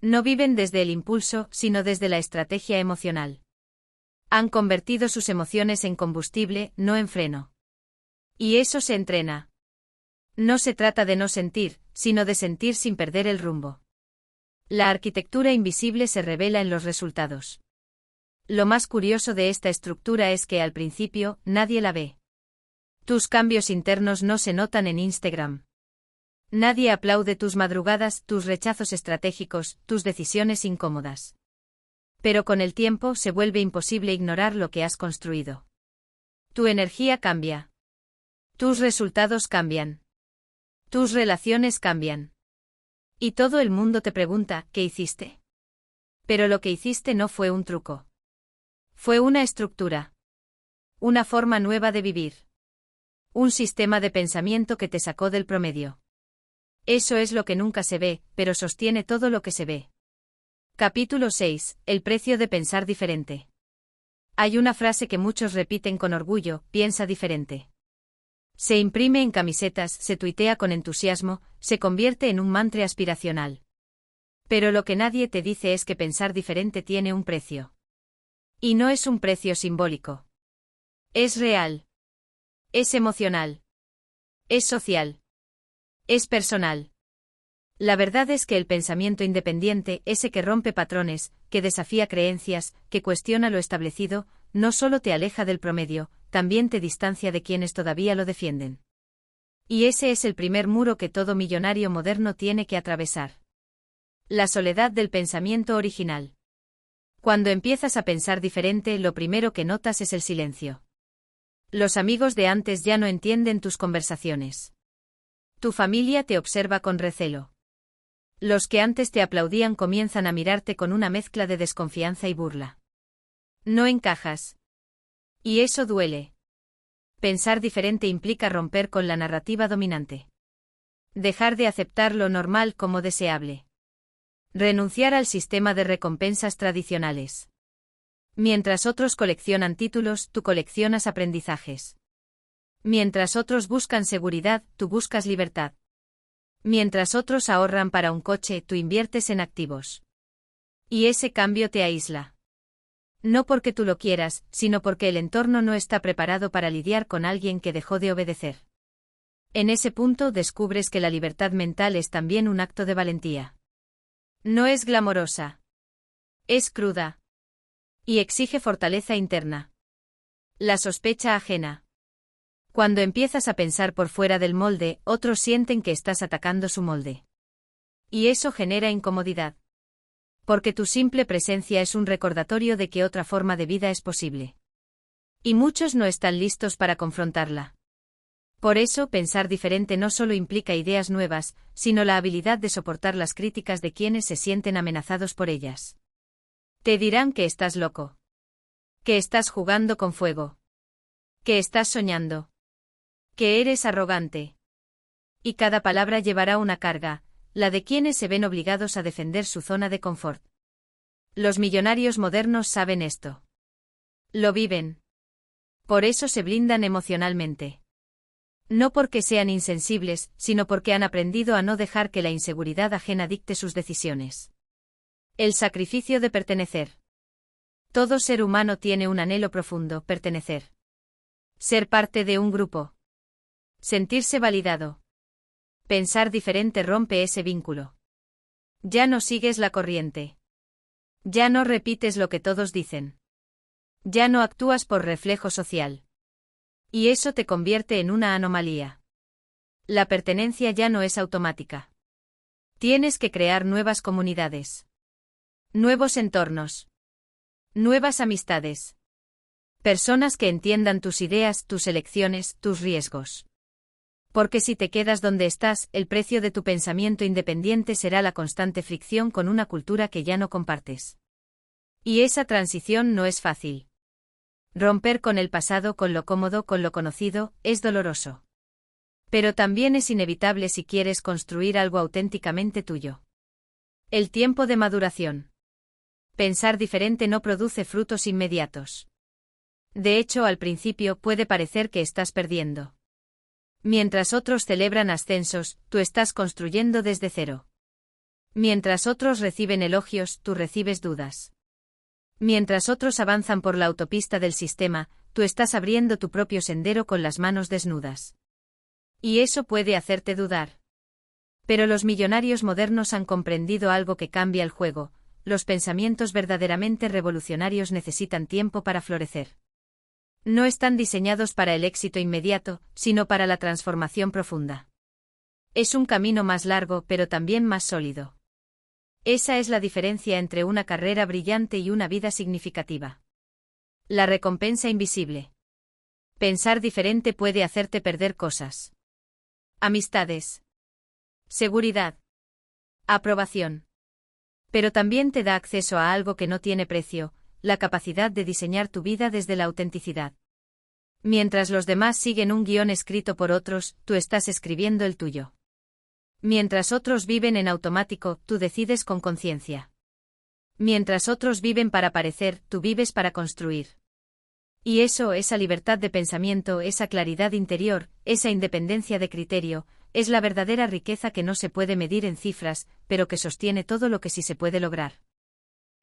No viven desde el impulso, sino desde la estrategia emocional. Han convertido sus emociones en combustible, no en freno. Y eso se entrena. No se trata de no sentir, sino de sentir sin perder el rumbo. La arquitectura invisible se revela en los resultados. Lo más curioso de esta estructura es que al principio, nadie la ve. Tus cambios internos no se notan en Instagram. Nadie aplaude tus madrugadas, tus rechazos estratégicos, tus decisiones incómodas. Pero con el tiempo se vuelve imposible ignorar lo que has construido. Tu energía cambia. Tus resultados cambian. Tus relaciones cambian. Y todo el mundo te pregunta, ¿qué hiciste? Pero lo que hiciste no fue un truco. Fue una estructura. Una forma nueva de vivir. Un sistema de pensamiento que te sacó del promedio. Eso es lo que nunca se ve, pero sostiene todo lo que se ve. Capítulo 6. El precio de pensar diferente. Hay una frase que muchos repiten con orgullo: piensa diferente. Se imprime en camisetas, se tuitea con entusiasmo, se convierte en un mantra aspiracional. Pero lo que nadie te dice es que pensar diferente tiene un precio. Y no es un precio simbólico. Es real. Es emocional. Es social. Es personal. La verdad es que el pensamiento independiente, ese que rompe patrones, que desafía creencias, que cuestiona lo establecido, no solo te aleja del promedio, también te distancia de quienes todavía lo defienden. Y ese es el primer muro que todo millonario moderno tiene que atravesar. La soledad del pensamiento original. Cuando empiezas a pensar diferente, lo primero que notas es el silencio. Los amigos de antes ya no entienden tus conversaciones. Tu familia te observa con recelo. Los que antes te aplaudían comienzan a mirarte con una mezcla de desconfianza y burla. No encajas. Y eso duele. Pensar diferente implica romper con la narrativa dominante. Dejar de aceptar lo normal como deseable. Renunciar al sistema de recompensas tradicionales. Mientras otros coleccionan títulos, tú coleccionas aprendizajes. Mientras otros buscan seguridad, tú buscas libertad. Mientras otros ahorran para un coche, tú inviertes en activos. Y ese cambio te aísla. No porque tú lo quieras, sino porque el entorno no está preparado para lidiar con alguien que dejó de obedecer. En ese punto descubres que la libertad mental es también un acto de valentía. No es glamorosa. Es cruda. Y exige fortaleza interna. La sospecha ajena. Cuando empiezas a pensar por fuera del molde, otros sienten que estás atacando su molde. Y eso genera incomodidad. Porque tu simple presencia es un recordatorio de que otra forma de vida es posible. Y muchos no están listos para confrontarla. Por eso, pensar diferente no solo implica ideas nuevas, sino la habilidad de soportar las críticas de quienes se sienten amenazados por ellas. Te dirán que estás loco. Que estás jugando con fuego. Que estás soñando. Que eres arrogante. Y cada palabra llevará una carga, la de quienes se ven obligados a defender su zona de confort. Los millonarios modernos saben esto. Lo viven. Por eso se blindan emocionalmente. No porque sean insensibles, sino porque han aprendido a no dejar que la inseguridad ajena dicte sus decisiones. El sacrificio de pertenecer. Todo ser humano tiene un anhelo profundo: pertenecer. Ser parte de un grupo. Sentirse validado. Pensar diferente rompe ese vínculo. Ya no sigues la corriente. Ya no repites lo que todos dicen. Ya no actúas por reflejo social. Y eso te convierte en una anomalía. La pertenencia ya no es automática. Tienes que crear nuevas comunidades. Nuevos entornos. Nuevas amistades. Personas que entiendan tus ideas, tus elecciones, tus riesgos. Porque si te quedas donde estás, el precio de tu pensamiento independiente será la constante fricción con una cultura que ya no compartes. Y esa transición no es fácil. Romper con el pasado, con lo cómodo, con lo conocido, es doloroso. Pero también es inevitable si quieres construir algo auténticamente tuyo. El tiempo de maduración. Pensar diferente no produce frutos inmediatos. De hecho, al principio puede parecer que estás perdiendo. Mientras otros celebran ascensos, tú estás construyendo desde cero. Mientras otros reciben elogios, tú recibes dudas. Mientras otros avanzan por la autopista del sistema, tú estás abriendo tu propio sendero con las manos desnudas. Y eso puede hacerte dudar. Pero los millonarios modernos han comprendido algo que cambia el juego: los pensamientos verdaderamente revolucionarios necesitan tiempo para florecer. No están diseñados para el éxito inmediato, sino para la transformación profunda. Es un camino más largo, pero también más sólido. Esa es la diferencia entre una carrera brillante y una vida significativa. La recompensa invisible. Pensar diferente puede hacerte perder cosas. Amistades. seguridad, aprobación. Pero también te da acceso a algo que no tiene precio, la capacidad de diseñar tu vida desde la autenticidad. Mientras los demás siguen un guión escrito por otros, tú estás escribiendo el tuyo. Mientras otros viven en automático, tú decides con conciencia. Mientras otros viven para parecer, tú vives para construir. Y eso, esa libertad de pensamiento, esa claridad interior, esa independencia de criterio, es la verdadera riqueza que no se puede medir en cifras, pero que sostiene todo lo que sí se puede lograr.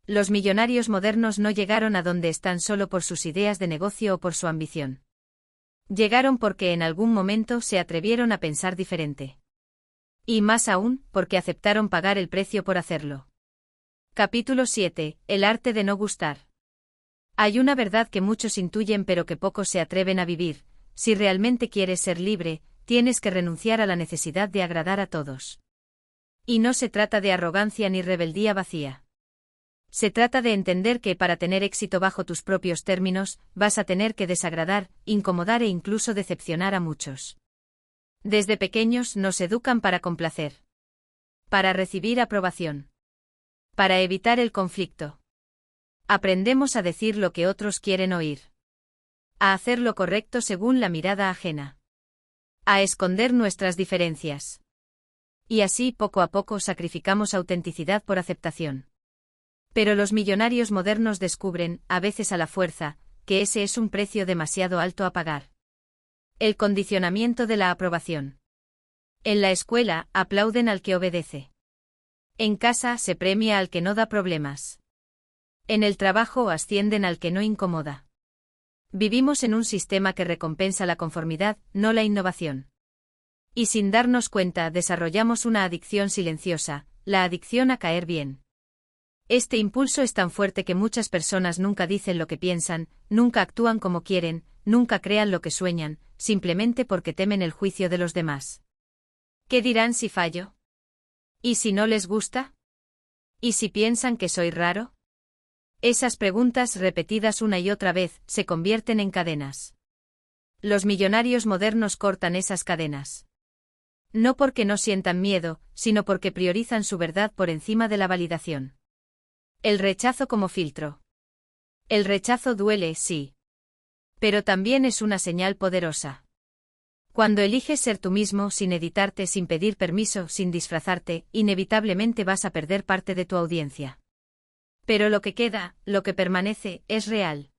Los millonarios modernos no llegaron a donde están solo por sus ideas de negocio o por su ambición. Llegaron porque en algún momento se atrevieron a pensar diferente. Y más aún, porque aceptaron pagar el precio por hacerlo. Capítulo 7. El arte de no gustar. Hay una verdad que muchos intuyen pero que pocos se atreven a vivir: si realmente quieres ser libre, tienes que renunciar a la necesidad de agradar a todos. Y no se trata de arrogancia ni rebeldía vacía. Se trata de entender que para tener éxito bajo tus propios términos, vas a tener que desagradar, incomodar e incluso decepcionar a muchos. Desde pequeños nos educan para complacer. Para recibir aprobación. Para evitar el conflicto. Aprendemos a decir lo que otros quieren oír. A hacer lo correcto según la mirada ajena. A esconder nuestras diferencias. Y así poco a poco sacrificamos autenticidad por aceptación. Pero los millonarios modernos descubren, a veces a la fuerza, que ese es un precio demasiado alto a pagar. El condicionamiento de la aprobación. En la escuela, aplauden al que obedece. En casa se premia al que no da problemas. En el trabajo ascienden al que no incomoda. Vivimos en un sistema que recompensa la conformidad, no la innovación. Y sin darnos cuenta desarrollamos una adicción silenciosa, la adicción a caer bien. Este impulso es tan fuerte que muchas personas nunca dicen lo que piensan, nunca actúan como quieren, nunca crean lo que sueñan, simplemente porque temen el juicio de los demás. ¿Qué dirán si fallo? ¿Y si no les gusta? ¿Y si piensan que soy raro? Esas preguntas repetidas una y otra vez se convierten en cadenas. Los millonarios modernos cortan esas cadenas. No porque no sientan miedo, sino porque priorizan su verdad por encima de la validación. El rechazo como filtro. El rechazo duele, sí. Pero también es una señal poderosa. Cuando eliges ser tú mismo sin editarte, sin pedir permiso, sin disfrazarte, inevitablemente vas a perder parte de tu audiencia. Pero lo que queda, lo que permanece, es real.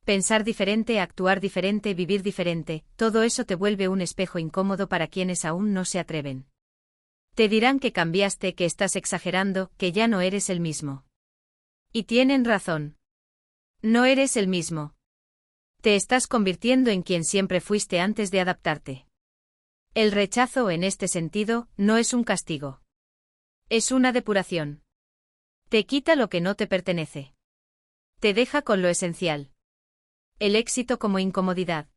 Pensar diferente, actuar diferente, vivir diferente, todo eso te vuelve un espejo incómodo para quienes aún no se atreven. Te dirán que cambiaste, que estás exagerando, que ya no eres el mismo. Y tienen razón. No eres el mismo. Te estás convirtiendo en quien siempre fuiste antes de adaptarte. El rechazo, en este sentido, no es un castigo. Es una depuración. Te quita lo que no te pertenece. Te deja con lo esencial. El éxito como incomodidad.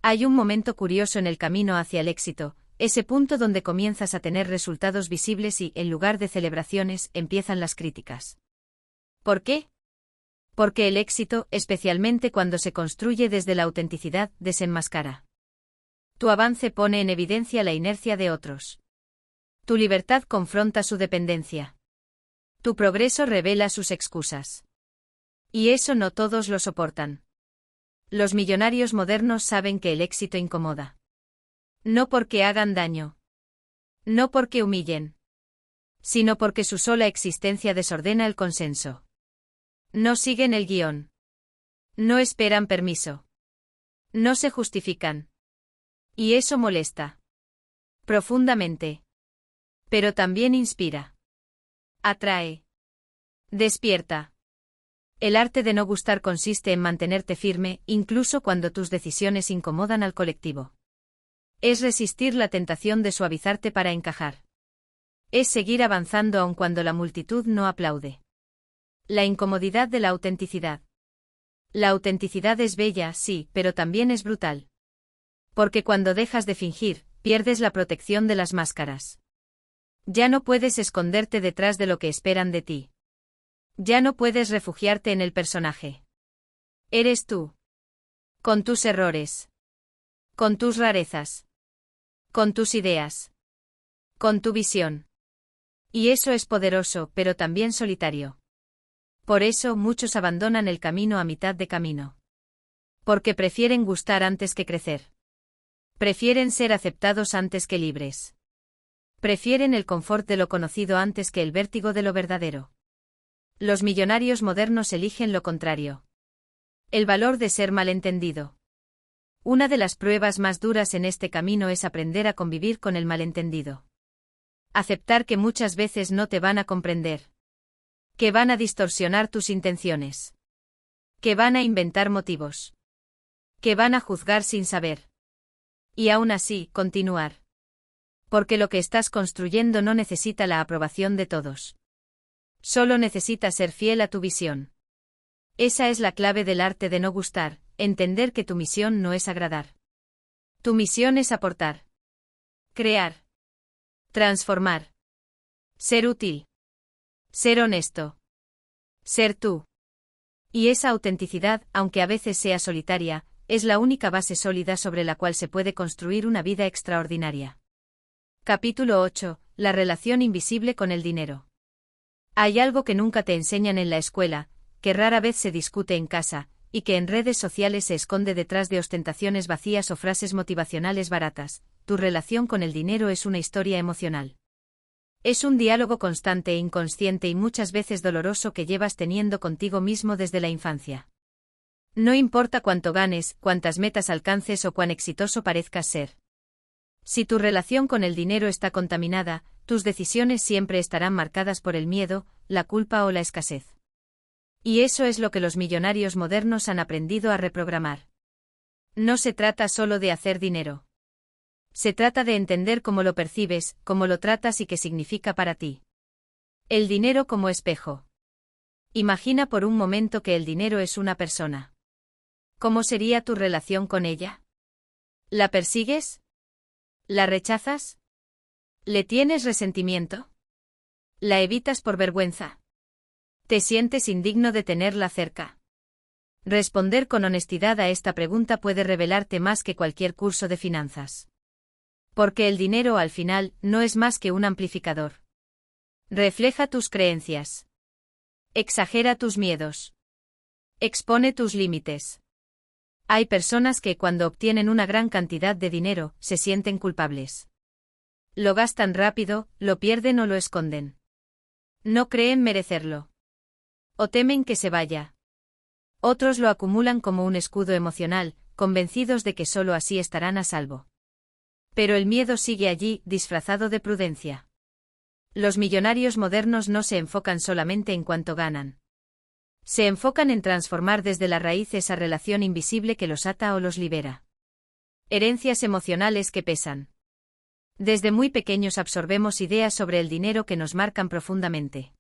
Hay un momento curioso en el camino hacia el éxito, ese punto donde comienzas a tener resultados visibles y, en lugar de celebraciones, empiezan las críticas. ¿Por qué? Porque el éxito, especialmente cuando se construye desde la autenticidad, desenmascara. Tu avance pone en evidencia la inercia de otros. Tu libertad confronta su dependencia. Tu progreso revela sus excusas. Y eso no todos lo soportan. Los millonarios modernos saben que el éxito incomoda. No porque hagan daño. No porque humillen. Sino porque su sola existencia desordena el consenso. No siguen el guión. No esperan permiso. No se justifican. Y eso molesta. Profundamente. Pero también inspira. Atrae. Despierta. El arte de no gustar consiste en mantenerte firme, incluso cuando tus decisiones incomodan al colectivo. Es resistir la tentación de suavizarte para encajar. Es seguir avanzando aun cuando la multitud no aplaude. La incomodidad de la autenticidad. La autenticidad es bella, sí, pero también es brutal. Porque cuando dejas de fingir, pierdes la protección de las máscaras. Ya no puedes esconderte detrás de lo que esperan de ti. Ya no puedes refugiarte en el personaje. Eres tú. Con tus errores. Con tus rarezas. Con tus ideas. Con tu visión. Y eso es poderoso, pero también solitario. Por eso muchos abandonan el camino a mitad de camino. Porque prefieren gustar antes que crecer. Prefieren ser aceptados antes que libres. Prefieren el confort de lo conocido antes que el vértigo de lo verdadero. Los millonarios modernos eligen lo contrario. El valor de ser malentendido. Una de las pruebas más duras en este camino es aprender a convivir con el malentendido. Aceptar que muchas veces no te van a comprender. Que van a distorsionar tus intenciones. Que van a inventar motivos. Que van a juzgar sin saber. Y aún así, continuar. Porque lo que estás construyendo no necesita la aprobación de todos. Solo necesitas ser fiel a tu visión. Esa es la clave del arte de no gustar, entender que tu misión no es agradar. Tu misión es aportar. Crear. Transformar. Ser útil. Ser honesto. Ser tú. Y esa autenticidad, aunque a veces sea solitaria, es la única base sólida sobre la cual se puede construir una vida extraordinaria. Capítulo 8. La relación invisible con el dinero. Hay algo que nunca te enseñan en la escuela, que rara vez se discute en casa, y que en redes sociales se esconde detrás de ostentaciones vacías o frases motivacionales baratas. Tu relación con el dinero es una historia emocional. Es un diálogo constante e inconsciente y muchas veces doloroso que llevas teniendo contigo mismo desde la infancia. No importa cuánto ganes, cuántas metas alcances o cuán exitoso parezcas ser. Si tu relación con el dinero está contaminada, tus decisiones siempre estarán marcadas por el miedo, la culpa o la escasez. Y eso es lo que los millonarios modernos han aprendido a reprogramar. No se trata solo de hacer dinero. Se trata de entender cómo lo percibes, cómo lo tratas y qué significa para ti. El dinero como espejo. Imagina por un momento que el dinero es una persona. ¿Cómo sería tu relación con ella? ¿La persigues? ¿La rechazas? ¿Le tienes resentimiento? ¿La evitas por vergüenza? ¿Te sientes indigno de tenerla cerca? Responder con honestidad a esta pregunta puede revelarte más que cualquier curso de finanzas. Porque el dinero al final no es más que un amplificador. Refleja tus creencias. Exagera tus miedos. Expone tus límites. Hay personas que cuando obtienen una gran cantidad de dinero, se sienten culpables. Lo gastan rápido, lo pierden o lo esconden. No creen merecerlo. O temen que se vaya. Otros lo acumulan como un escudo emocional, convencidos de que solo así estarán a salvo. Pero el miedo sigue allí, disfrazado de prudencia. Los millonarios modernos no se enfocan solamente en cuánto ganan. Se enfocan en transformar desde la raíz esa relación invisible que los ata o los libera. Herencias emocionales que pesan. Desde muy pequeños absorbemos ideas sobre el dinero que nos marcan profundamente.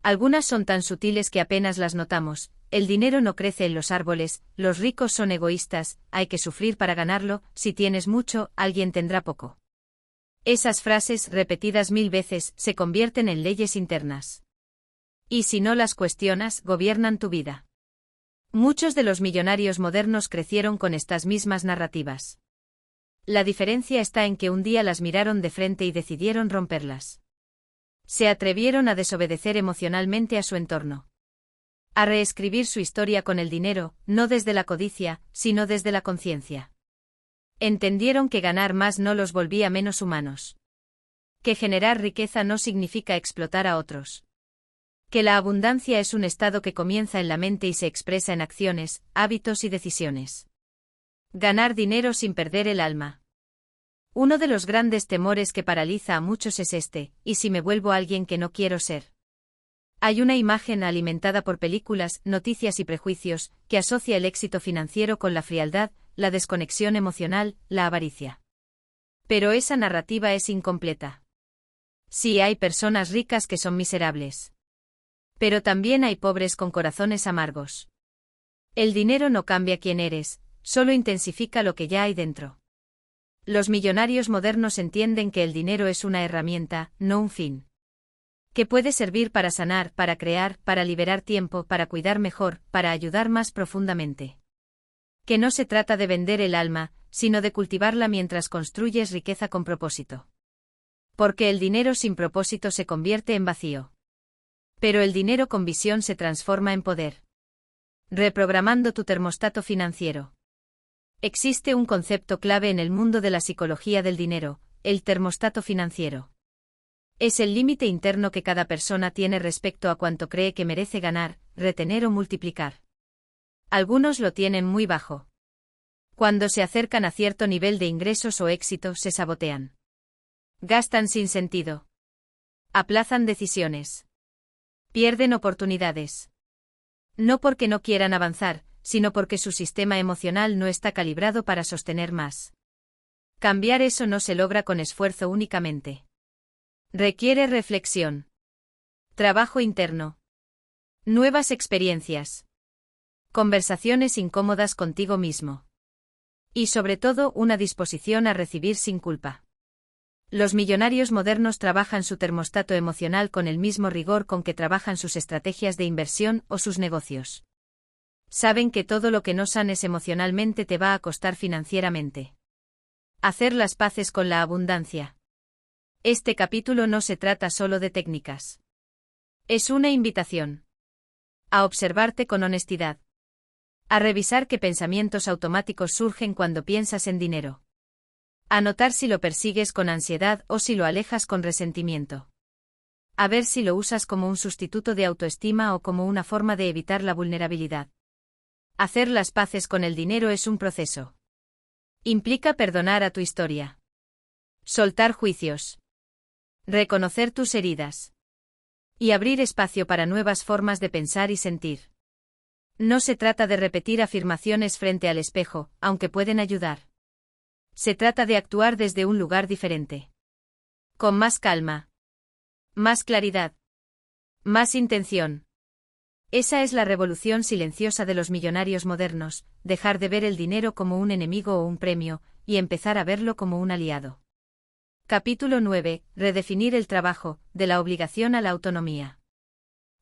Algunas son tan sutiles que apenas las notamos: el dinero no crece en los árboles, los ricos son egoístas, hay que sufrir para ganarlo, si tienes mucho, alguien tendrá poco. Esas frases, repetidas 1000 veces, se convierten en leyes internas. Y si no las cuestionas, gobiernan tu vida. Muchos de los millonarios modernos crecieron con estas mismas narrativas. La diferencia está en que un día las miraron de frente y decidieron romperlas. Se atrevieron a desobedecer emocionalmente a su entorno. A reescribir su historia con el dinero, no desde la codicia, sino desde la conciencia. Entendieron que ganar más no los volvía menos humanos. Que generar riqueza no significa explotar a otros. Que la abundancia es un estado que comienza en la mente y se expresa en acciones, hábitos y decisiones. Ganar dinero sin perder el alma. Uno de los grandes temores que paraliza a muchos es este: ¿y si me vuelvo alguien que no quiero ser? Hay una imagen alimentada por películas, noticias y prejuicios, que asocia el éxito financiero con la frialdad, la desconexión emocional, la avaricia. Pero esa narrativa es incompleta. Sí, hay personas ricas que son miserables. Pero también hay pobres con corazones amargos. El dinero no cambia quién eres, solo intensifica lo que ya hay dentro. Los millonarios modernos entienden que el dinero es una herramienta, no un fin. Que puede servir para sanar, para crear, para liberar tiempo, para cuidar mejor, para ayudar más profundamente. Que no se trata de vender el alma, sino de cultivarla mientras construyes riqueza con propósito. Porque el dinero sin propósito se convierte en vacío. Pero el dinero con visión se transforma en poder. Reprogramando tu termostato financiero. Existe un concepto clave en el mundo de la psicología del dinero, el termostato financiero. Es el límite interno que cada persona tiene respecto a cuánto cree que merece ganar, retener o multiplicar. Algunos lo tienen muy bajo. Cuando se acercan a cierto nivel de ingresos o éxito, se sabotean. Gastan sin sentido. Aplazan decisiones. Pierden oportunidades. No porque no quieran avanzar, sino porque su sistema emocional no está calibrado para sostener más. Cambiar eso no se logra con esfuerzo únicamente. Requiere reflexión. Trabajo interno. Nuevas experiencias. Conversaciones incómodas contigo mismo. Y sobre todo una disposición a recibir sin culpa. Los millonarios modernos trabajan su termostato emocional con el mismo rigor con que trabajan sus estrategias de inversión o sus negocios. Saben que todo lo que no sanes emocionalmente te va a costar financieramente. Hacer las paces con la abundancia. Este capítulo no se trata solo de técnicas. Es una invitación. A observarte con honestidad. A revisar qué pensamientos automáticos surgen cuando piensas en dinero. A notar si lo persigues con ansiedad o si lo alejas con resentimiento. A ver si lo usas como un sustituto de autoestima o como una forma de evitar la vulnerabilidad. Hacer las paces con el dinero es un proceso. Implica perdonar a tu historia. Soltar juicios. Reconocer tus heridas. Y abrir espacio para nuevas formas de pensar y sentir. No se trata de repetir afirmaciones frente al espejo, aunque pueden ayudar. Se trata de actuar desde un lugar diferente. Con más calma. Más claridad. Más intención. Esa es la revolución silenciosa de los millonarios modernos, dejar de ver el dinero como un enemigo o un premio, y empezar a verlo como un aliado. Capítulo 9. Redefinir el trabajo, de la obligación a la autonomía.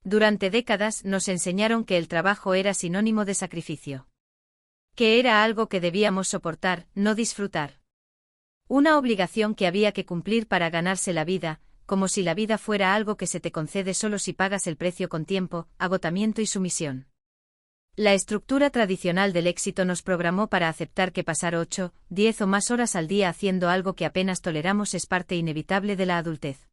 Durante décadas nos enseñaron que el trabajo era sinónimo de sacrificio. Que era algo que debíamos soportar, no disfrutar. Una obligación que había que cumplir para ganarse la vida, como si la vida fuera algo que se te concede solo si pagas el precio con tiempo, agotamiento y sumisión. La estructura tradicional del éxito nos programó para aceptar que pasar 8, 10 o más horas al día haciendo algo que apenas toleramos es parte inevitable de la adultez.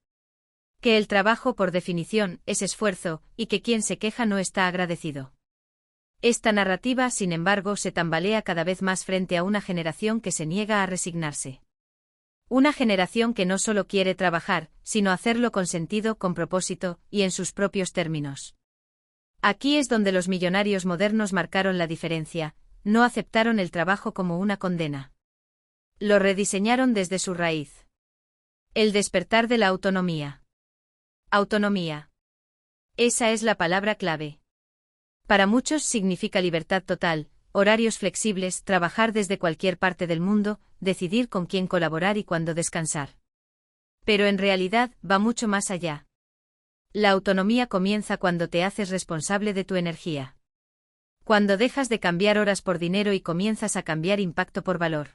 Que el trabajo por definición es esfuerzo, y que quien se queja no está agradecido. Esta narrativa, sin embargo, se tambalea cada vez más frente a una generación que se niega a resignarse. Una generación que no solo quiere trabajar, sino hacerlo con sentido, con propósito, y en sus propios términos. Aquí es donde los millonarios modernos marcaron la diferencia, no aceptaron el trabajo como una condena. Lo rediseñaron desde su raíz. El despertar de la autonomía. Autonomía. Esa es la palabra clave. Para muchos significa libertad total, horarios flexibles, trabajar desde cualquier parte del mundo, decidir con quién colaborar y cuándo descansar. Pero en realidad, va mucho más allá. La autonomía comienza cuando te haces responsable de tu energía. Cuando dejas de cambiar horas por dinero y comienzas a cambiar impacto por valor.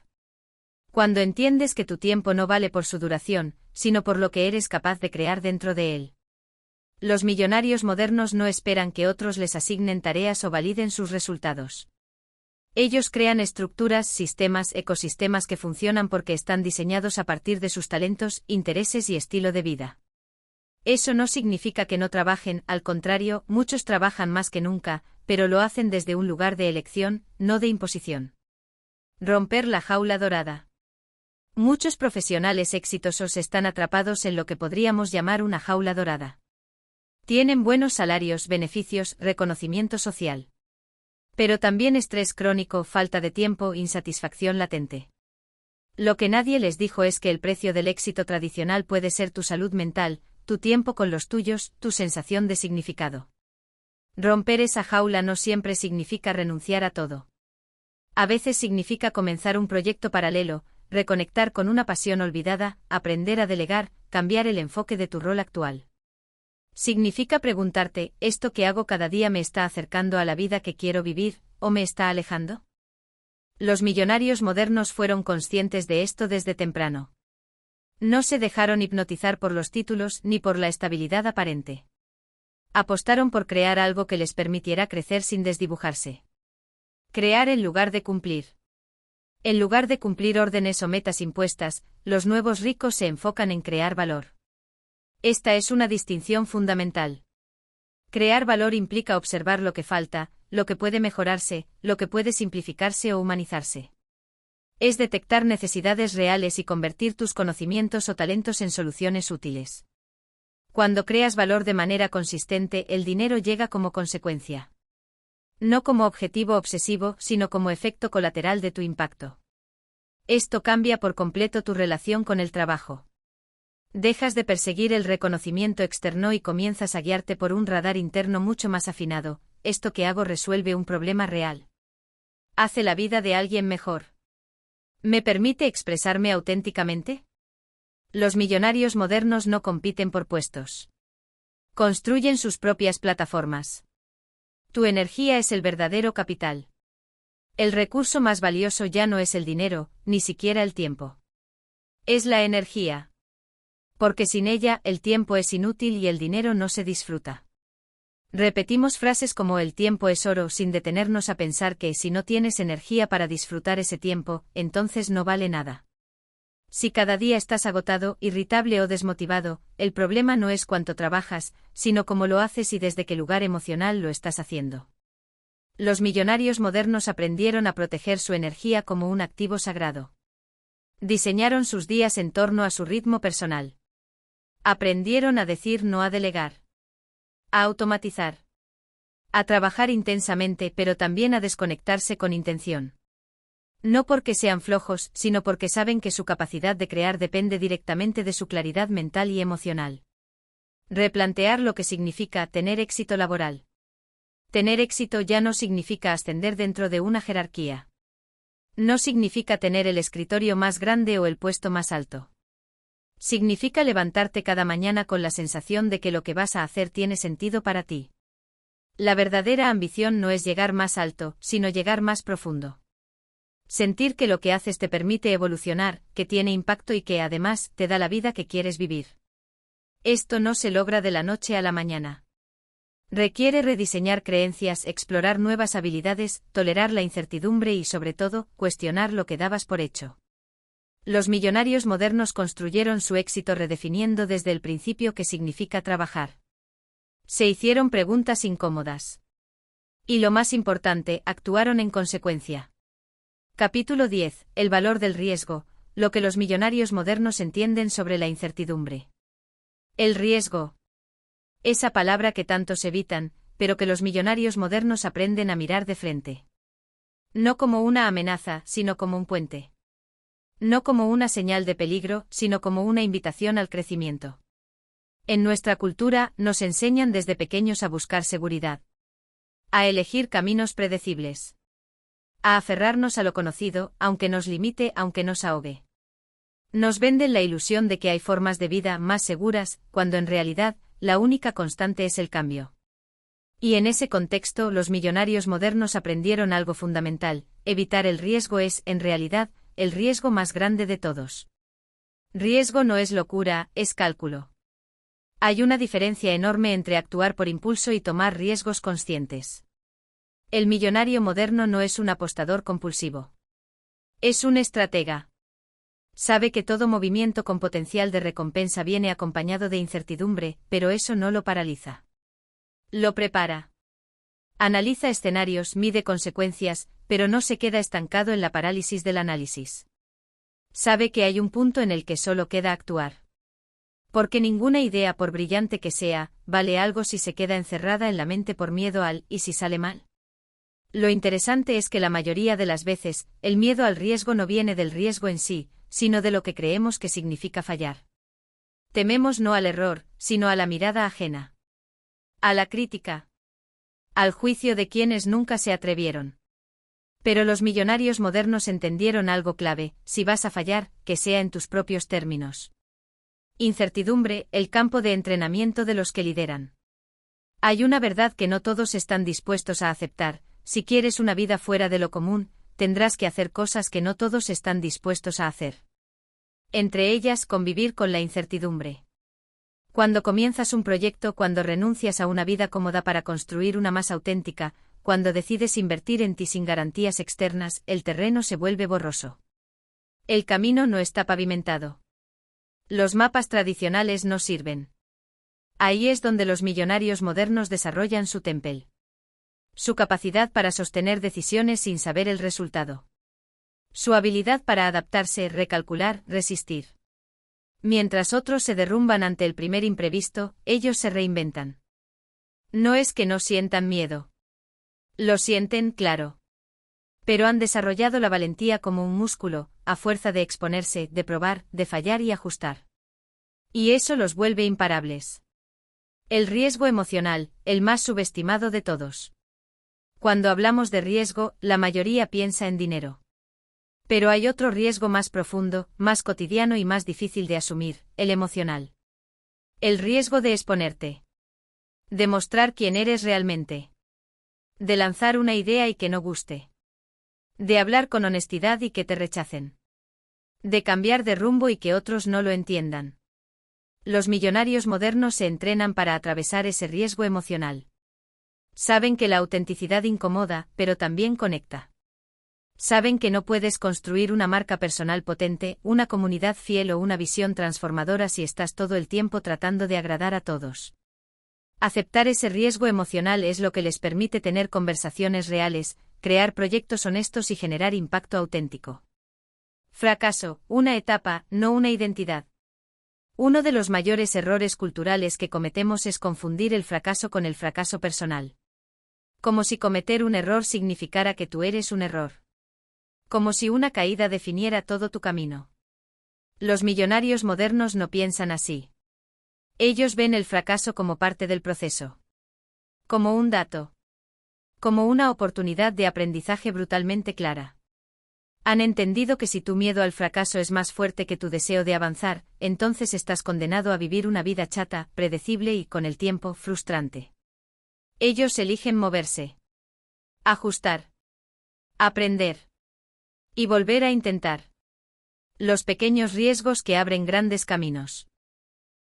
Cuando entiendes que tu tiempo no vale por su duración, sino por lo que eres capaz de crear dentro de él. Los millonarios modernos no esperan que otros les asignen tareas o validen sus resultados. Ellos crean estructuras, sistemas, ecosistemas que funcionan porque están diseñados a partir de sus talentos, intereses y estilo de vida. Eso no significa que no trabajen, al contrario, muchos trabajan más que nunca, pero lo hacen desde un lugar de elección, no de imposición. Romper la jaula dorada. Muchos profesionales exitosos están atrapados en lo que podríamos llamar una jaula dorada. Tienen buenos salarios, beneficios, reconocimiento social. Pero también estrés crónico, falta de tiempo, insatisfacción latente. Lo que nadie les dijo es que el precio del éxito tradicional puede ser tu salud mental, tu tiempo con los tuyos, tu sensación de significado. Romper esa jaula no siempre significa renunciar a todo. A veces significa comenzar un proyecto paralelo, reconectar con una pasión olvidada, aprender a delegar, cambiar el enfoque de tu rol actual. Significa preguntarte, ¿esto que hago cada día me está acercando a la vida que quiero vivir, o me está alejando? Los millonarios modernos fueron conscientes de esto desde temprano. No se dejaron hipnotizar por los títulos ni por la estabilidad aparente. Apostaron por crear algo que les permitiera crecer sin desdibujarse. Crear en lugar de cumplir. En lugar de cumplir órdenes o metas impuestas, los nuevos ricos se enfocan en crear valor. Esta es una distinción fundamental. Crear valor implica observar lo que falta, lo que puede mejorarse, lo que puede simplificarse o humanizarse. Es detectar necesidades reales y convertir tus conocimientos o talentos en soluciones útiles. Cuando creas valor de manera consistente, el dinero llega como consecuencia. No como objetivo obsesivo, sino como efecto colateral de tu impacto. Esto cambia por completo tu relación con el trabajo. Dejas de perseguir el reconocimiento externo y comienzas a guiarte por un radar interno mucho más afinado. Esto que hago resuelve un problema real. ¿Hace la vida de alguien mejor? ¿Me permite expresarme auténticamente? Los millonarios modernos no compiten por puestos. Construyen sus propias plataformas. Tu energía es el verdadero capital. El recurso más valioso ya no es el dinero, ni siquiera el tiempo. Es la energía. Porque sin ella, el tiempo es inútil y el dinero no se disfruta. Repetimos frases como el tiempo es oro sin detenernos a pensar que si no tienes energía para disfrutar ese tiempo, entonces no vale nada. Si cada día estás agotado, irritable o desmotivado, el problema no es cuánto trabajas, sino cómo lo haces y desde qué lugar emocional lo estás haciendo. Los millonarios modernos aprendieron a proteger su energía como un activo sagrado. Diseñaron sus días en torno a su ritmo personal. Aprendieron a decir no, a delegar. A automatizar. A trabajar intensamente, pero también a desconectarse con intención. No porque sean flojos, sino porque saben que su capacidad de crear depende directamente de su claridad mental y emocional. Replantear lo que significa tener éxito laboral. Tener éxito ya no significa ascender dentro de una jerarquía. No significa tener el escritorio más grande o el puesto más alto. Significa levantarte cada mañana con la sensación de que lo que vas a hacer tiene sentido para ti. La verdadera ambición no es llegar más alto, sino llegar más profundo. Sentir que lo que haces te permite evolucionar, que tiene impacto y que además te da la vida que quieres vivir. Esto no se logra de la noche a la mañana. Requiere rediseñar creencias, explorar nuevas habilidades, tolerar la incertidumbre y sobre todo, cuestionar lo que dabas por hecho. Los millonarios modernos construyeron su éxito redefiniendo desde el principio qué significa trabajar. Se hicieron preguntas incómodas. Y lo más importante, actuaron en consecuencia. Capítulo 10. El valor del riesgo, lo que los millonarios modernos entienden sobre la incertidumbre. El riesgo. Esa palabra que tantos evitan, pero que los millonarios modernos aprenden a mirar de frente. No como una amenaza, sino como un puente. No como una señal de peligro, sino como una invitación al crecimiento. En nuestra cultura, nos enseñan desde pequeños a buscar seguridad. A elegir caminos predecibles. A aferrarnos a lo conocido, aunque nos limite, aunque nos ahogue. Nos venden la ilusión de que hay formas de vida más seguras, cuando en realidad, la única constante es el cambio. Y en ese contexto, los millonarios modernos aprendieron algo fundamental: evitar el riesgo es, en realidad, el riesgo más grande de todos. Riesgo no es locura, es cálculo. Hay una diferencia enorme entre actuar por impulso y tomar riesgos conscientes. El millonario moderno no es un apostador compulsivo. Es un estratega. Sabe que todo movimiento con potencial de recompensa viene acompañado de incertidumbre, pero eso no lo paraliza. Lo prepara. Analiza escenarios, mide consecuencias, pero no se queda estancado en la parálisis del análisis. Sabe que hay un punto en el que solo queda actuar. Porque ninguna idea, por brillante que sea, vale algo si se queda encerrada en la mente por miedo al ¿y si sale mal? Lo interesante es que la mayoría de las veces, el miedo al riesgo no viene del riesgo en sí, sino de lo que creemos que significa fallar. Tememos no al error, sino a la mirada ajena. A la crítica. Al juicio de quienes nunca se atrevieron. Pero los millonarios modernos entendieron algo clave: si vas a fallar, que sea en tus propios términos. Incertidumbre, el campo de entrenamiento de los que lideran. Hay una verdad que no todos están dispuestos a aceptar: si quieres una vida fuera de lo común, tendrás que hacer cosas que no todos están dispuestos a hacer. Entre ellas, convivir con la incertidumbre. Cuando comienzas un proyecto, cuando renuncias a una vida cómoda para construir una más auténtica, cuando decides invertir en ti sin garantías externas, el terreno se vuelve borroso. El camino no está pavimentado. Los mapas tradicionales no sirven. Ahí es donde los millonarios modernos desarrollan su temple. Su capacidad para sostener decisiones sin saber el resultado. Su habilidad para adaptarse, recalcular, resistir. Mientras otros se derrumban ante el primer imprevisto, ellos se reinventan. No es que no sientan miedo. Lo sienten, claro. Pero han desarrollado la valentía como un músculo, a fuerza de exponerse, de probar, de fallar y ajustar. Y eso los vuelve imparables. El riesgo emocional, el más subestimado de todos. Cuando hablamos de riesgo, la mayoría piensa en dinero. Pero hay otro riesgo más profundo, más cotidiano y más difícil de asumir, el emocional. El riesgo de exponerte. De mostrar quién eres realmente. De lanzar una idea y que no guste. De hablar con honestidad y que te rechacen. De cambiar de rumbo y que otros no lo entiendan. Los millonarios modernos se entrenan para atravesar ese riesgo emocional. Saben que la autenticidad incomoda, pero también conecta. Saben que no puedes construir una marca personal potente, una comunidad fiel o una visión transformadora si estás todo el tiempo tratando de agradar a todos. Aceptar ese riesgo emocional es lo que les permite tener conversaciones reales, crear proyectos honestos y generar impacto auténtico. Fracaso, una etapa, no una identidad. Uno de los mayores errores culturales que cometemos es confundir el fracaso con el fracaso personal. Como si cometer un error significara que tú eres un error. Como si una caída definiera todo tu camino. Los millonarios modernos no piensan así. Ellos ven el fracaso como parte del proceso. Como un dato. Como una oportunidad de aprendizaje brutalmente clara. Han entendido que si tu miedo al fracaso es más fuerte que tu deseo de avanzar, entonces estás condenado a vivir una vida chata, predecible y, con el tiempo, frustrante. Ellos eligen moverse. Ajustar. Aprender. Y volver a intentar. Los pequeños riesgos que abren grandes caminos.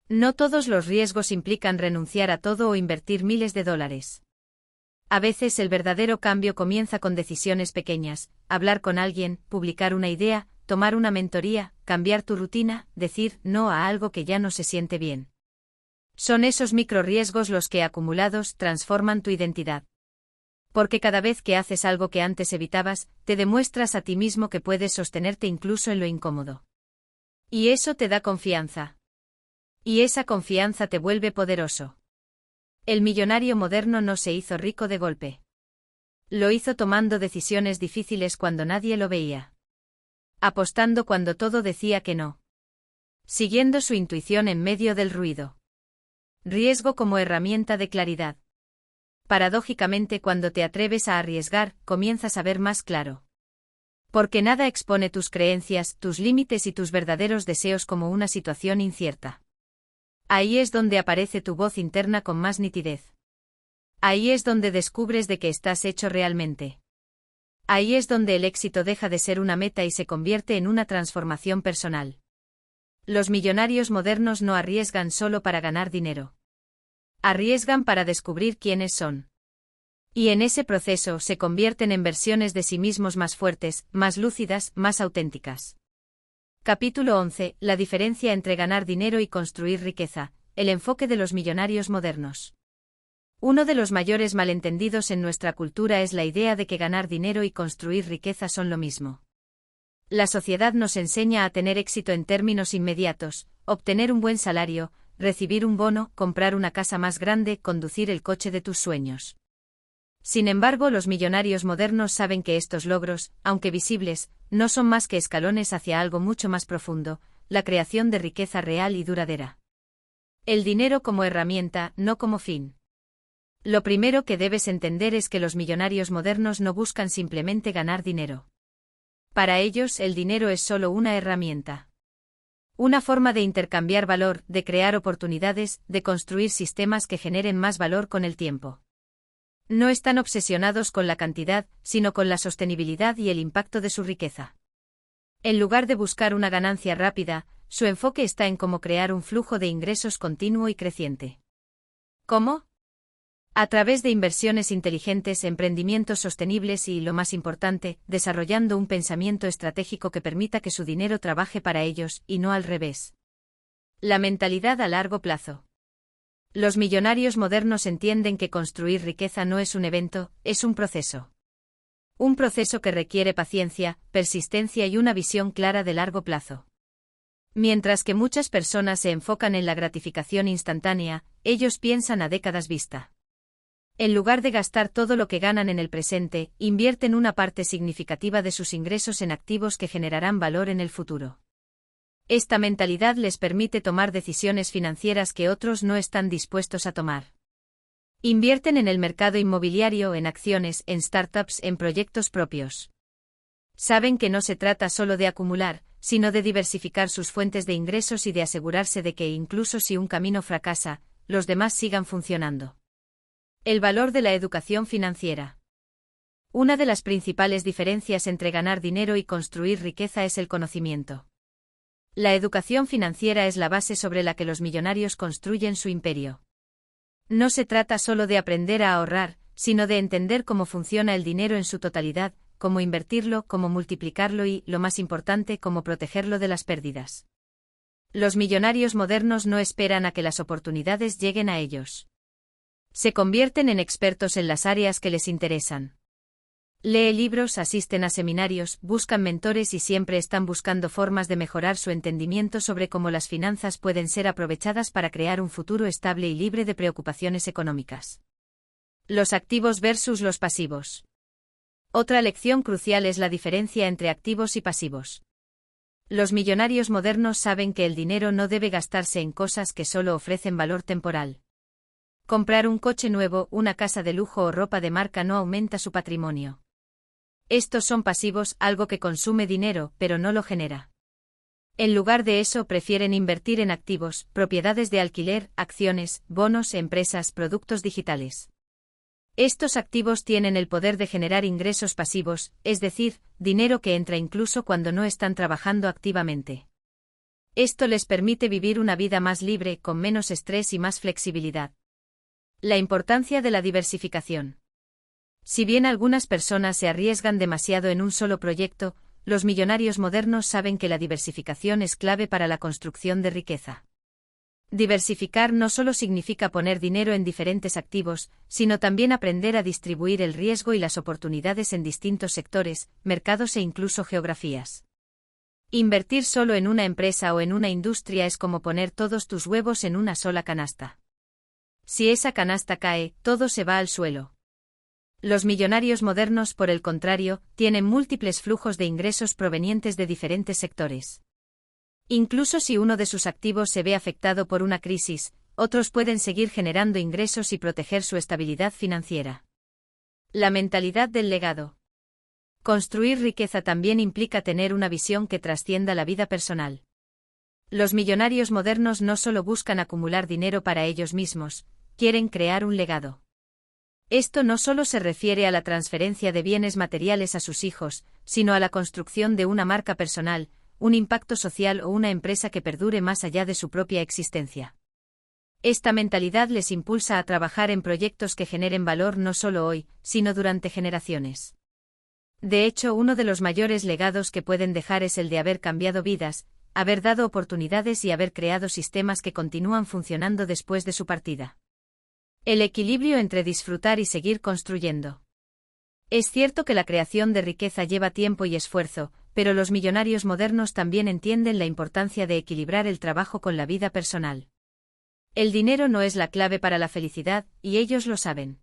No todos los riesgos implican renunciar a todo o invertir miles de dólares. A veces el verdadero cambio comienza con decisiones pequeñas, hablar con alguien, publicar una idea, tomar una mentoría, cambiar tu rutina, decir no a algo que ya no se siente bien. Son esos microriesgos los que, acumulados, transforman tu identidad. Porque cada vez que haces algo que antes evitabas, te demuestras a ti mismo que puedes sostenerte incluso en lo incómodo. Y eso te da confianza. Y esa confianza te vuelve poderoso. El millonario moderno no se hizo rico de golpe. Lo hizo tomando decisiones difíciles cuando nadie lo veía. Apostando cuando todo decía que no. Siguiendo su intuición en medio del ruido. Riesgo como herramienta de claridad. Paradójicamente, cuando te atreves a arriesgar, comienzas a ver más claro. Porque nada expone tus creencias, tus límites y tus verdaderos deseos como una situación incierta. Ahí es donde aparece tu voz interna con más nitidez. Ahí es donde descubres de qué estás hecho realmente. Ahí es donde el éxito deja de ser una meta y se convierte en una transformación personal. Los millonarios modernos no arriesgan solo para ganar dinero. Arriesgan para descubrir quiénes son. Y en ese proceso se convierten en versiones de sí mismos más fuertes, más lúcidas, más auténticas. Capítulo 11. La diferencia entre ganar dinero y construir riqueza. El enfoque de los millonarios modernos. Uno de los mayores malentendidos en nuestra cultura es la idea de que ganar dinero y construir riqueza son lo mismo. La sociedad nos enseña a tener éxito en términos inmediatos, obtener un buen salario, recibir un bono, comprar una casa más grande, conducir el coche de tus sueños. Sin embargo, los millonarios modernos saben que estos logros, aunque visibles, no son más que escalones hacia algo mucho más profundo, la creación de riqueza real y duradera. El dinero como herramienta, no como fin. Lo primero que debes entender es que los millonarios modernos no buscan simplemente ganar dinero. Para ellos, el dinero es solo una herramienta. Una forma de intercambiar valor, de crear oportunidades, de construir sistemas que generen más valor con el tiempo. No están obsesionados con la cantidad, sino con la sostenibilidad y el impacto de su riqueza. En lugar de buscar una ganancia rápida, su enfoque está en cómo crear un flujo de ingresos continuo y creciente. ¿Cómo? A través de inversiones inteligentes, emprendimientos sostenibles y, lo más importante, desarrollando un pensamiento estratégico que permita que su dinero trabaje para ellos, y no al revés. La mentalidad a largo plazo. Los millonarios modernos entienden que construir riqueza no es un evento, es un proceso. Un proceso que requiere paciencia, persistencia y una visión clara de largo plazo. Mientras que muchas personas se enfocan en la gratificación instantánea, ellos piensan a décadas vista. En lugar de gastar todo lo que ganan en el presente, invierten una parte significativa de sus ingresos en activos que generarán valor en el futuro. Esta mentalidad les permite tomar decisiones financieras que otros no están dispuestos a tomar. Invierten en el mercado inmobiliario, en acciones, en startups, en proyectos propios. Saben que no se trata solo de acumular, sino de diversificar sus fuentes de ingresos y de asegurarse de que, incluso si un camino fracasa, los demás sigan funcionando. El valor de la educación financiera. Una de las principales diferencias entre ganar dinero y construir riqueza es el conocimiento. La educación financiera es la base sobre la que los millonarios construyen su imperio. No se trata solo de aprender a ahorrar, sino de entender cómo funciona el dinero en su totalidad, cómo invertirlo, cómo multiplicarlo y, lo más importante, cómo protegerlo de las pérdidas. Los millonarios modernos no esperan a que las oportunidades lleguen a ellos. Se convierten en expertos en las áreas que les interesan. Lee libros, asisten a seminarios, buscan mentores y siempre están buscando formas de mejorar su entendimiento sobre cómo las finanzas pueden ser aprovechadas para crear un futuro estable y libre de preocupaciones económicas. Los activos versus los pasivos. Otra lección crucial es la diferencia entre activos y pasivos. Los millonarios modernos saben que el dinero no debe gastarse en cosas que solo ofrecen valor temporal. Comprar un coche nuevo, una casa de lujo o ropa de marca no aumenta su patrimonio. Estos son pasivos, algo que consume dinero, pero no lo genera. En lugar de eso, prefieren invertir en activos, propiedades de alquiler, acciones, bonos, empresas, productos digitales. Estos activos tienen el poder de generar ingresos pasivos, es decir, dinero que entra incluso cuando no están trabajando activamente. Esto les permite vivir una vida más libre, con menos estrés y más flexibilidad. La importancia de la diversificación. Si bien algunas personas se arriesgan demasiado en un solo proyecto, los millonarios modernos saben que la diversificación es clave para la construcción de riqueza. Diversificar no solo significa poner dinero en diferentes activos, sino también aprender a distribuir el riesgo y las oportunidades en distintos sectores, mercados e incluso geografías. Invertir solo en una empresa o en una industria es como poner todos tus huevos en una sola canasta. Si esa canasta cae, todo se va al suelo. Los millonarios modernos, por el contrario, tienen múltiples flujos de ingresos provenientes de diferentes sectores. Incluso si uno de sus activos se ve afectado por una crisis, otros pueden seguir generando ingresos y proteger su estabilidad financiera. La mentalidad del legado. Construir riqueza también implica tener una visión que trascienda la vida personal. Los millonarios modernos no solo buscan acumular dinero para ellos mismos, quieren crear un legado. Esto no solo se refiere a la transferencia de bienes materiales a sus hijos, sino a la construcción de una marca personal, un impacto social o una empresa que perdure más allá de su propia existencia. Esta mentalidad les impulsa a trabajar en proyectos que generen valor no solo hoy, sino durante generaciones. De hecho, uno de los mayores legados que pueden dejar es el de haber cambiado vidas, haber dado oportunidades y haber creado sistemas que continúan funcionando después de su partida. El equilibrio entre disfrutar y seguir construyendo. Es cierto que la creación de riqueza lleva tiempo y esfuerzo, pero los millonarios modernos también entienden la importancia de equilibrar el trabajo con la vida personal. El dinero no es la clave para la felicidad, y ellos lo saben.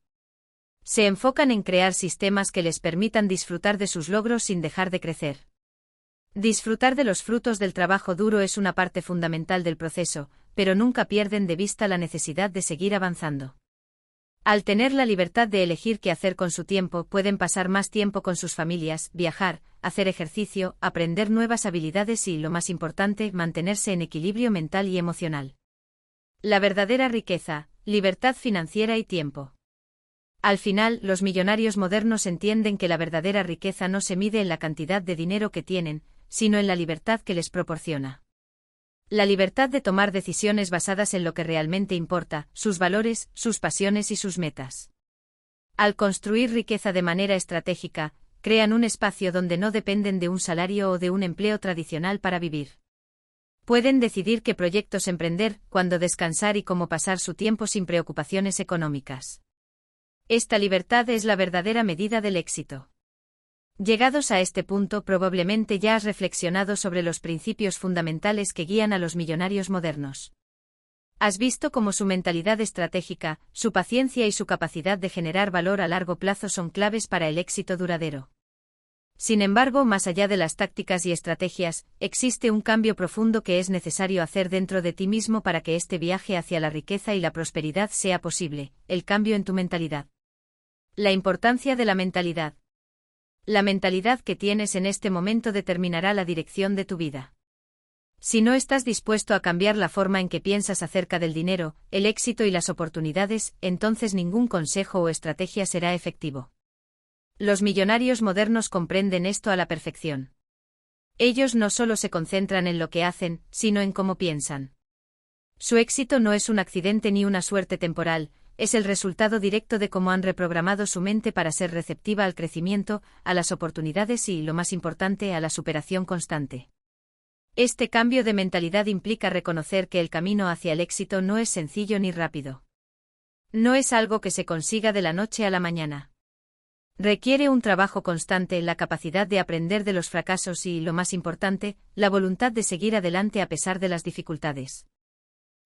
Se enfocan en crear sistemas que les permitan disfrutar de sus logros sin dejar de crecer. Disfrutar de los frutos del trabajo duro es una parte fundamental del proceso, pero nunca pierden de vista la necesidad de seguir avanzando. Al tener la libertad de elegir qué hacer con su tiempo, pueden pasar más tiempo con sus familias, viajar, hacer ejercicio, aprender nuevas habilidades y, lo más importante, mantenerse en equilibrio mental y emocional. La verdadera riqueza, libertad financiera y tiempo. Al final, los millonarios modernos entienden que la verdadera riqueza no se mide en la cantidad de dinero que tienen, sino en la libertad que les proporciona. La libertad de tomar decisiones basadas en lo que realmente importa, sus valores, sus pasiones y sus metas. Al construir riqueza de manera estratégica, crean un espacio donde no dependen de un salario o de un empleo tradicional para vivir. Pueden decidir qué proyectos emprender, cuándo descansar y cómo pasar su tiempo sin preocupaciones económicas. Esta libertad es la verdadera medida del éxito. Llegados a este punto, probablemente ya has reflexionado sobre los principios fundamentales que guían a los millonarios modernos. Has visto cómo su mentalidad estratégica, su paciencia y su capacidad de generar valor a largo plazo son claves para el éxito duradero. Sin embargo, más allá de las tácticas y estrategias, existe un cambio profundo que es necesario hacer dentro de ti mismo para que este viaje hacia la riqueza y la prosperidad sea posible: el cambio en tu mentalidad. La importancia de la mentalidad. La mentalidad que tienes en este momento determinará la dirección de tu vida. Si no estás dispuesto a cambiar la forma en que piensas acerca del dinero, el éxito y las oportunidades, entonces ningún consejo o estrategia será efectivo. Los millonarios modernos comprenden esto a la perfección. Ellos no solo se concentran en lo que hacen, sino en cómo piensan. Su éxito no es un accidente ni una suerte temporal, es el resultado directo de cómo han reprogramado su mente para ser receptiva al crecimiento, a las oportunidades y, lo más importante, a la superación constante. Este cambio de mentalidad implica reconocer que el camino hacia el éxito no es sencillo ni rápido. No es algo que se consiga de la noche a la mañana. Requiere un trabajo constante, la capacidad de aprender de los fracasos y, lo más importante, la voluntad de seguir adelante a pesar de las dificultades.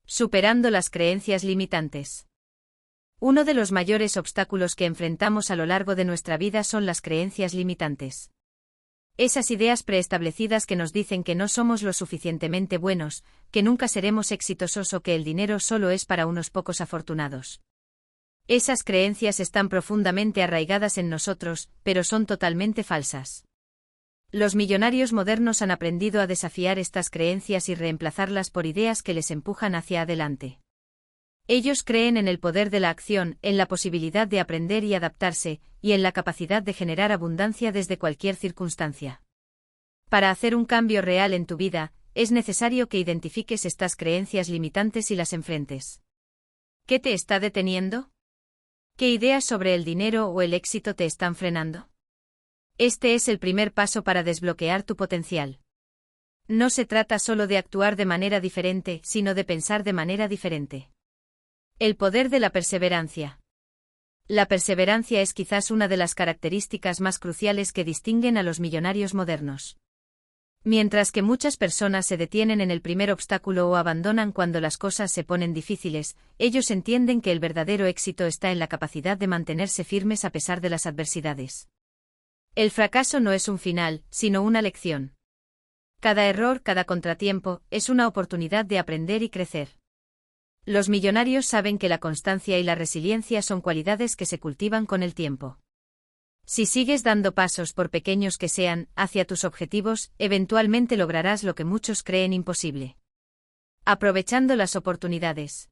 Superando las creencias limitantes. Uno de los mayores obstáculos que enfrentamos a lo largo de nuestra vida son las creencias limitantes. Esas ideas preestablecidas que nos dicen que no somos lo suficientemente buenos, que nunca seremos exitosos o que el dinero solo es para unos pocos afortunados. Esas creencias están profundamente arraigadas en nosotros, pero son totalmente falsas. Los millonarios modernos han aprendido a desafiar estas creencias y reemplazarlas por ideas que les empujan hacia adelante. Ellos creen en el poder de la acción, en la posibilidad de aprender y adaptarse, y en la capacidad de generar abundancia desde cualquier circunstancia. Para hacer un cambio real en tu vida, es necesario que identifiques estas creencias limitantes y las enfrentes. ¿Qué te está deteniendo? ¿Qué ideas sobre el dinero o el éxito te están frenando? Este es el primer paso para desbloquear tu potencial. No se trata solo de actuar de manera diferente, sino de pensar de manera diferente. El poder de la perseverancia. La perseverancia es quizás una de las características más cruciales que distinguen a los millonarios modernos. Mientras que muchas personas se detienen en el primer obstáculo o abandonan cuando las cosas se ponen difíciles, ellos entienden que el verdadero éxito está en la capacidad de mantenerse firmes a pesar de las adversidades. El fracaso no es un final, sino una lección. Cada error, cada contratiempo, es una oportunidad de aprender y crecer. Los millonarios saben que la constancia y la resiliencia son cualidades que se cultivan con el tiempo. Si sigues dando pasos, por pequeños que sean, hacia tus objetivos, eventualmente lograrás lo que muchos creen imposible. Aprovechando las oportunidades.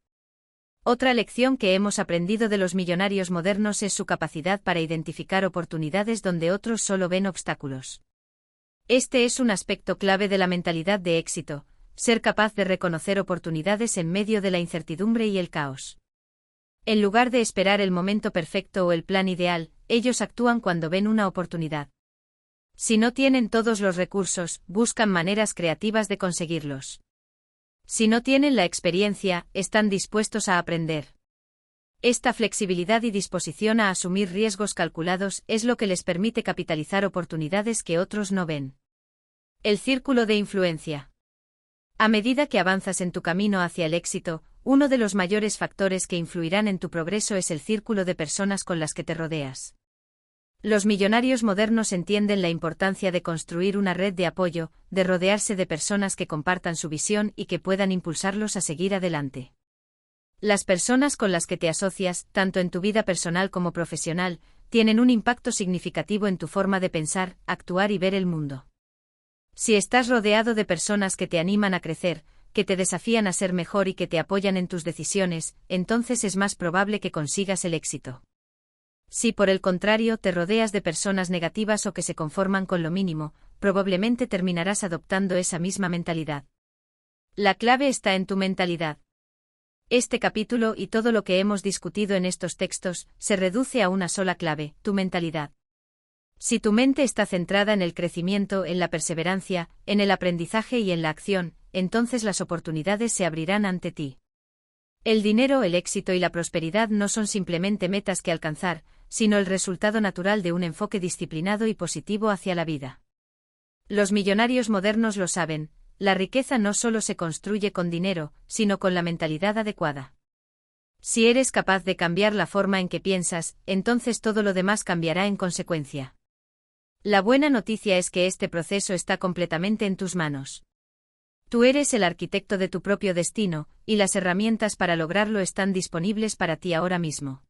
Otra lección que hemos aprendido de los millonarios modernos es su capacidad para identificar oportunidades donde otros solo ven obstáculos. Este es un aspecto clave de la mentalidad de éxito: ser capaz de reconocer oportunidades en medio de la incertidumbre y el caos. En lugar de esperar el momento perfecto o el plan ideal, ellos actúan cuando ven una oportunidad. Si no tienen todos los recursos, buscan maneras creativas de conseguirlos. Si no tienen la experiencia, están dispuestos a aprender. Esta flexibilidad y disposición a asumir riesgos calculados es lo que les permite capitalizar oportunidades que otros no ven. El círculo de influencia. A medida que avanzas en tu camino hacia el éxito, uno de los mayores factores que influirán en tu progreso es el círculo de personas con las que te rodeas. Los millonarios modernos entienden la importancia de construir una red de apoyo, de rodearse de personas que compartan su visión y que puedan impulsarlos a seguir adelante. Las personas con las que te asocias, tanto en tu vida personal como profesional, tienen un impacto significativo en tu forma de pensar, actuar y ver el mundo. Si estás rodeado de personas que te animan a crecer, que te desafían a ser mejor y que te apoyan en tus decisiones, entonces es más probable que consigas el éxito. Si por el contrario te rodeas de personas negativas o que se conforman con lo mínimo, probablemente terminarás adoptando esa misma mentalidad. La clave está en tu mentalidad. Este capítulo y todo lo que hemos discutido en estos textos se reduce a una sola clave: tu mentalidad. Si tu mente está centrada en el crecimiento, en la perseverancia, en el aprendizaje y en la acción, entonces las oportunidades se abrirán ante ti. El dinero, el éxito y la prosperidad no son simplemente metas que alcanzar, sino el resultado natural de un enfoque disciplinado y positivo hacia la vida. Los millonarios modernos lo saben: la riqueza no solo se construye con dinero, sino con la mentalidad adecuada. Si eres capaz de cambiar la forma en que piensas, entonces todo lo demás cambiará en consecuencia. La buena noticia es que este proceso está completamente en tus manos. Tú eres el arquitecto de tu propio destino, y las herramientas para lograrlo están disponibles para ti ahora mismo.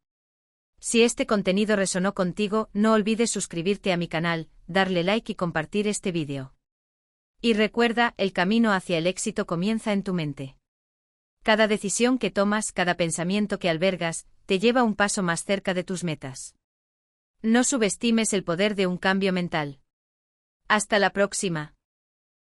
Si este contenido resonó contigo, no olvides suscribirte a mi canal, darle like y compartir este vídeo. Y recuerda, el camino hacia el éxito comienza en tu mente. Cada decisión que tomas, cada pensamiento que albergas, te lleva un paso más cerca de tus metas. No subestimes el poder de un cambio mental. Hasta la próxima.